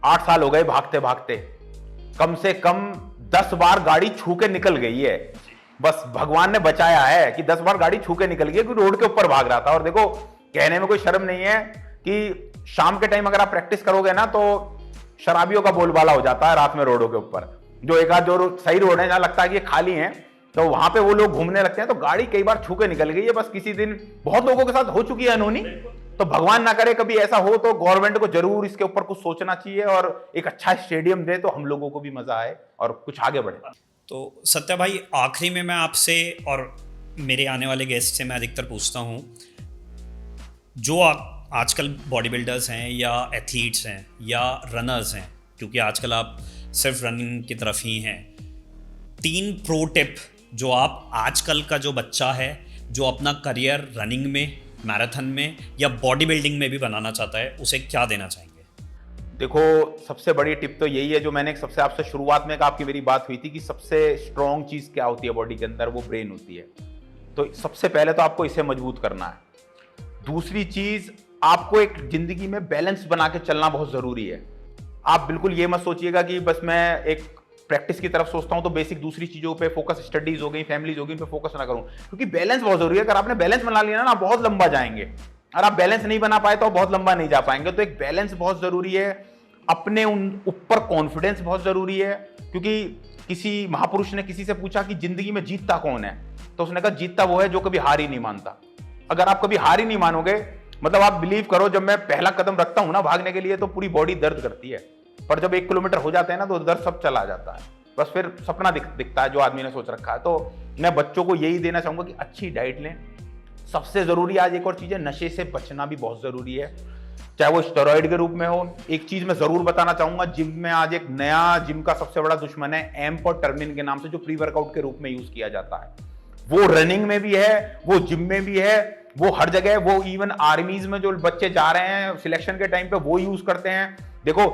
8 साल हो गए भागते भागते, कम से कम 10 बार गाड़ी छू के निकल गई है, बस भगवान ने बचाया है कि 10 बार गाड़ी छू के निकल गई, क्योंकि रोड के ऊपर भाग रहा था। और देखो कहने में कोई शर्म नहीं है कि शाम के टाइम अगर आप प्रैक्टिस करोगे ना तो शराबियों का बोलबाला हो जाता है रात में रोडों के ऊपर। जो एक आध जो सही रोड है जहां लगता है कि ये खाली है तो वहां पे वो लोग घूमने लगते हैं, तो गाड़ी कई बार छू के निकल गई है। बस किसी दिन बहुत लोगों के साथ हो चुकी है अनहोनी, तो भगवान ना करे कभी ऐसा हो, तो गवर्नमेंट को जरूर इसके ऊपर कुछ सोचना चाहिए और एक अच्छा स्टेडियम दे तो हम लोगों को भी मजा आए और कुछ आगे बढ़े। तो सत्या भाई, आखिरी में मैं आपसे और मेरे आने वाले गेस्ट से मैं अधिकतर पूछता हूँ, जो आजकल बॉडी बिल्डर्स हैं या एथलीट्स हैं या रनर्स हैं, क्योंकि आजकल आप सिर्फ रनिंग की तरफ ही हैं, 3 प्रो टिप जो आप आजकल का जो बच्चा है जो अपना करियर रनिंग में, मैराथन में या बॉडी बिल्डिंग में भी बनाना चाहता है, उसे क्या देना चाहेंगे? देखो, सबसे बड़ी टिप तो यही है जो मैंने सबसे आपसे शुरुआत में आपकी मेरी बात हुई थी कि सबसे स्ट्रॉन्ग चीज क्या होती है बॉडी के अंदर, वो ब्रेन होती है। तो सबसे पहले तो आपको इसे मजबूत करना है। दूसरी चीज, आपको एक जिंदगी में बैलेंस बना के चलना बहुत जरूरी है। आप बिल्कुल ये मत सोचिएगा कि बस मैं एक प्रैक्टिस की तरफ सोचता हूं तो बेसिक दूसरी चीजों पे फोकस, स्टडीज हो गई, फैमिलीज हो गई, इन पे फोकस ना करूं, क्योंकि बैलेंस बहुत जरूरी है। अगर आपने बैलेंस बना लिया ना, बहुत लंबा जाएंगे। अगर आप बैलेंस नहीं बना पाए तो बहुत लंबा नहीं जा पाएंगे। तो एक बैलेंस बहुत जरूरी है, अपने उन ऊपर कॉन्फिडेंस बहुत जरूरी है। क्योंकि किसी महापुरुष ने किसी से पूछा कि जिंदगी में जीतता कौन है, तो उसने कहा जीतता वो है जो कभी हार ही नहीं मानता। अगर आप कभी हार ही नहीं मानोगे, मतलब आप बिलीव करो, जब मैं पहला कदम रखता हूं ना भागने के लिए तो पूरी बॉडी दर्द करती है, पर जब 1 किलोमीटर हो जाते हैं ना तो दर्द सब चला जाता है। बस फिर सपना दिखता है जो आदमी ने सोच रखा है। तो मैं बच्चों को यही देना चाहूंगा कि अच्छी डाइट लें। सबसे जरूरी आज एक और चीज है, नशे से बचना भी बहुत जरूरी है, चाहे वो स्टेरॉइड के रूप में हो। एक चीज मैं जरूर बताना चाहूंगा, जिम में आज एक नया जिम का सबसे बड़ा दुश्मन है एम्प और टर्मिन के नाम से, जो प्री वर्कआउट के रूप में यूज किया जाता है। वो रनिंग में भी है, वो जिम में भी है, वो हर जगह, वो इवन आर्मीज में जो बच्चे जा रहे हैं सिलेक्शन के टाइम पे वो यूज करते हैं। देखो,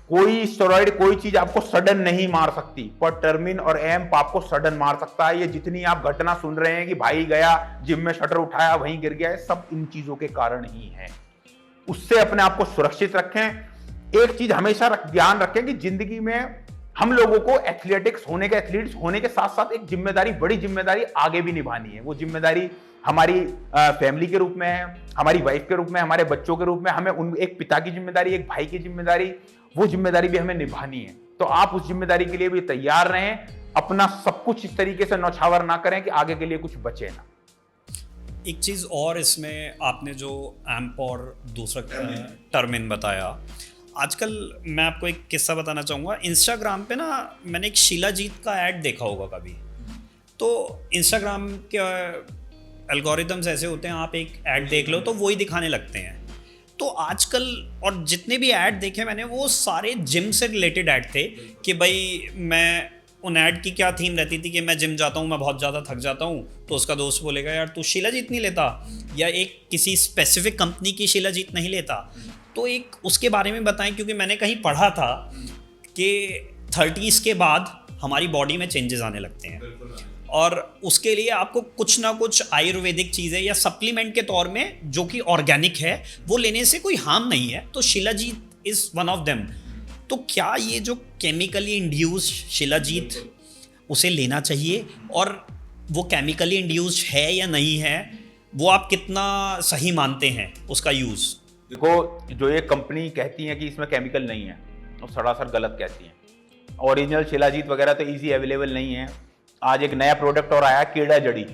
कोई स्टेरॉइड, कोई चीज आपको सडन नहीं मार सकती, पर टर्मिन और एम्प आपको सडन मार सकता है। ये जितनी आप घटना सुन रहे हैं कि भाई गया जिम में, शटर उठाया वहीं गिर गया, सब इन चीजों के कारण ही है। उससे अपने आप को सुरक्षित रखें। एक चीज हमेशा ध्यान रखें कि जिंदगी में हम लोगों को एथलेटिक्स होने के साथ साथ एक जिम्मेदारी, बड़ी जिम्मेदारी आगे भी निभानी है। वो जिम्मेदारी हमारी फैमिली के रूप में है, हमारी वाइफ के रूप में, हमारे बच्चों के रूप में। हमें उन एक पिता की जिम्मेदारी, एक भाई की जिम्मेदारी, वो जिम्मेदारी भी हमें निभानी है। तो आप उस जिम्मेदारी के लिए भी तैयार रहें। अपना सब कुछ इस तरीके से नौछावर ना करें कि आगे के लिए कुछ बचे ना। एक चीज़ और, इसमें आपने जो एम्प और दूसरा टर्मिन बताया, आजकल मैं आपको एक किस्सा बताना चाहूँगा। इंस्टाग्राम पे ना मैंने एक शीला जीत का ऐड देखा होगा कभी। तो इंस्टाग्राम के एल्गोरिदम्स ऐसे होते हैं, आप एक ऐड देख लो तो वही दिखाने लगते हैं। तो आजकल और जितने भी ऐड देखे मैंने, वो सारे जिम से रिलेटेड ऐड थे कि भाई, मैं उन ऐड की क्या थीम रहती थी कि मैं जिम जाता हूँ, मैं बहुत ज़्यादा थक जाता हूँ, तो उसका दोस्त बोलेगा यार तू शीला जीत नहीं लेता, या एक किसी स्पेसिफिक कंपनी की शीला जीत नहीं लेता। तो एक उसके बारे में बताएं, क्योंकि मैंने कहीं पढ़ा था कि 30s के बाद हमारी बॉडी में चेंजेस आने लगते हैं, और उसके लिए आपको कुछ ना कुछ आयुर्वेदिक चीज़ें या सप्लीमेंट के तौर में, जो कि ऑर्गेनिक है, वो लेने से कोई हार्म नहीं है। तो shilajit is one of them. तो क्या ये जो केमिकली इंड्यूस्ड शिलाजीत, उसे लेना चाहिए, और वो केमिकली इंड्यूस्ड है या नहीं है, वो आप कितना सही मानते हैं उसका यूज़? देखो, जो ये कंपनी कहती है कि इसमें केमिकल नहीं है, वो सरासर गलत कहती है। ओरिजिनल शिलाजीत वगैरह तो इजी अवेलेबल नहीं है। आज एक नया प्रोडक्ट और आया, कीड़ा जड़ी,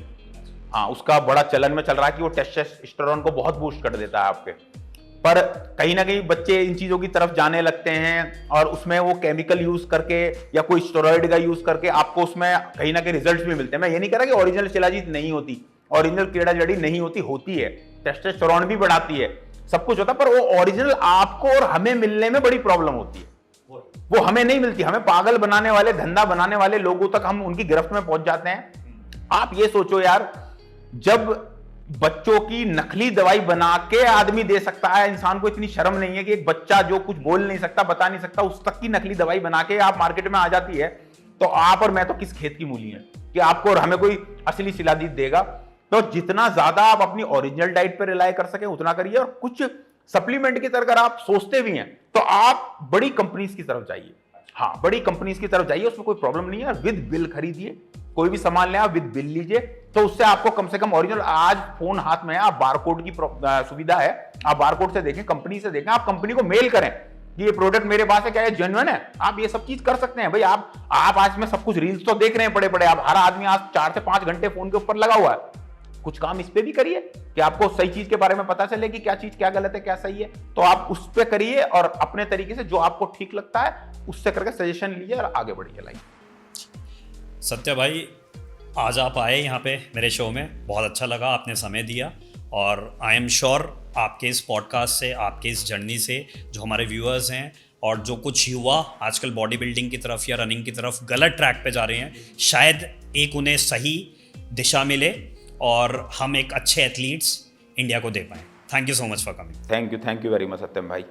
हाँ, उसका बड़ा चलन में चल रहा है कि वो टेस्टोस्टेरोन को बहुत बूस्ट कर देता है आपके। पर कहीं ना कहीं बच्चे इन चीज़ों की तरफ जाने लगते हैं, और उसमें वो केमिकल यूज़ करके या कोई स्टेरॉइड का यूज़ करके आपको उसमें कहीं ना कहीं रिजल्ट्स भी मिलते हैं। मैं ये नहीं कह रहा कि ओरिजिनल शिलाजीत नहीं होती, ओरिजिनल कीड़ा जड़ी नहीं होती, होती है, टेस्टोस्टेरोन भी बढ़ाती है, सब कुछ होता है, पर वो ओरिजिनल आपको और हमें मिलने में बड़ी प्रॉब्लम होती है। वो हमें नहीं मिलती, हमें पागल बनाने वाले, धंधा बनाने वाले लोगों तक हम उनकी गिरफ्त में पहुंच जाते हैं। आप ये सोचो यार, जब बच्चों की नकली दवाई बना के आदमी दे सकता है, इंसान को इतनी शर्म नहीं है कि एक बच्चा जो कुछ बोल नहीं सकता, बता नहीं सकता, उस तक की नकली दवाई बना के आप मार्केट में आ जाती है, तो आप और मैं तो किस खेत की मूली है कि आपको और हमें कोई असली शिलाजीत देगा। तो जितना ज्यादा आप अपनी ओरिजिनल डाइट पर रिलाय कर सके उतना करिए, और कुछ सप्लीमेंट की तरह अगर आप सोचते भी हैं तो आप बड़ी कंपनीज की तरफ जाइए। हाँ, बड़ी कंपनीज की तरफ जाइए, उसमें कोई प्रॉब्लम नहीं है। विद बिल खरीदिए, कोई भी सामान लें आप विद बिल लीजिए, तो उससे आपको कम से कम ओरिजिनल, आज फोन हाथ में है, आप बारकोड की सुविधा है, आप बारकोड से देखें, कंपनी से देखें, आप कंपनी को मेल करें कि ये प्रोडक्ट मेरे पास है, क्या ये जेन्युइन है, आप ये सब चीज कर सकते हैं भाई। आप आज में सब कुछ रील्स तो देख रहे हैं बड़े, आप हर आदमी आज 4 से 5 घंटे फोन के ऊपर लगा हुआ है, कुछ काम इस पे भी करिए कि आपको सही चीज के बारे में पता चले कि क्या चीज क्या गलत है क्या सही है, तो आप उस पे करिए और अपने तरीके से जो आपको ठीक लगता है उससे करके सजेशन लीजिए और आगे बढ़िए लाइफ। सत्य भाई, आज आप आए यहाँ पे मेरे शो में, बहुत अच्छा लगा, आपने समय दिया, और आई एम श्योर आपके इस पॉडकास्ट से, आपके इस जर्नी से जो हमारे व्यूअर्स हैं और जो कुछ युवा आजकल बॉडी बिल्डिंग की तरफ या रनिंग की तरफ गलत ट्रैक पे जा रहे हैं, शायद एक उन्हें सही दिशा मिले और हम एक अच्छे एथलीट्स इंडिया को दे पाएँ। Thank you so much for coming. Thank you very much Satyam भाई।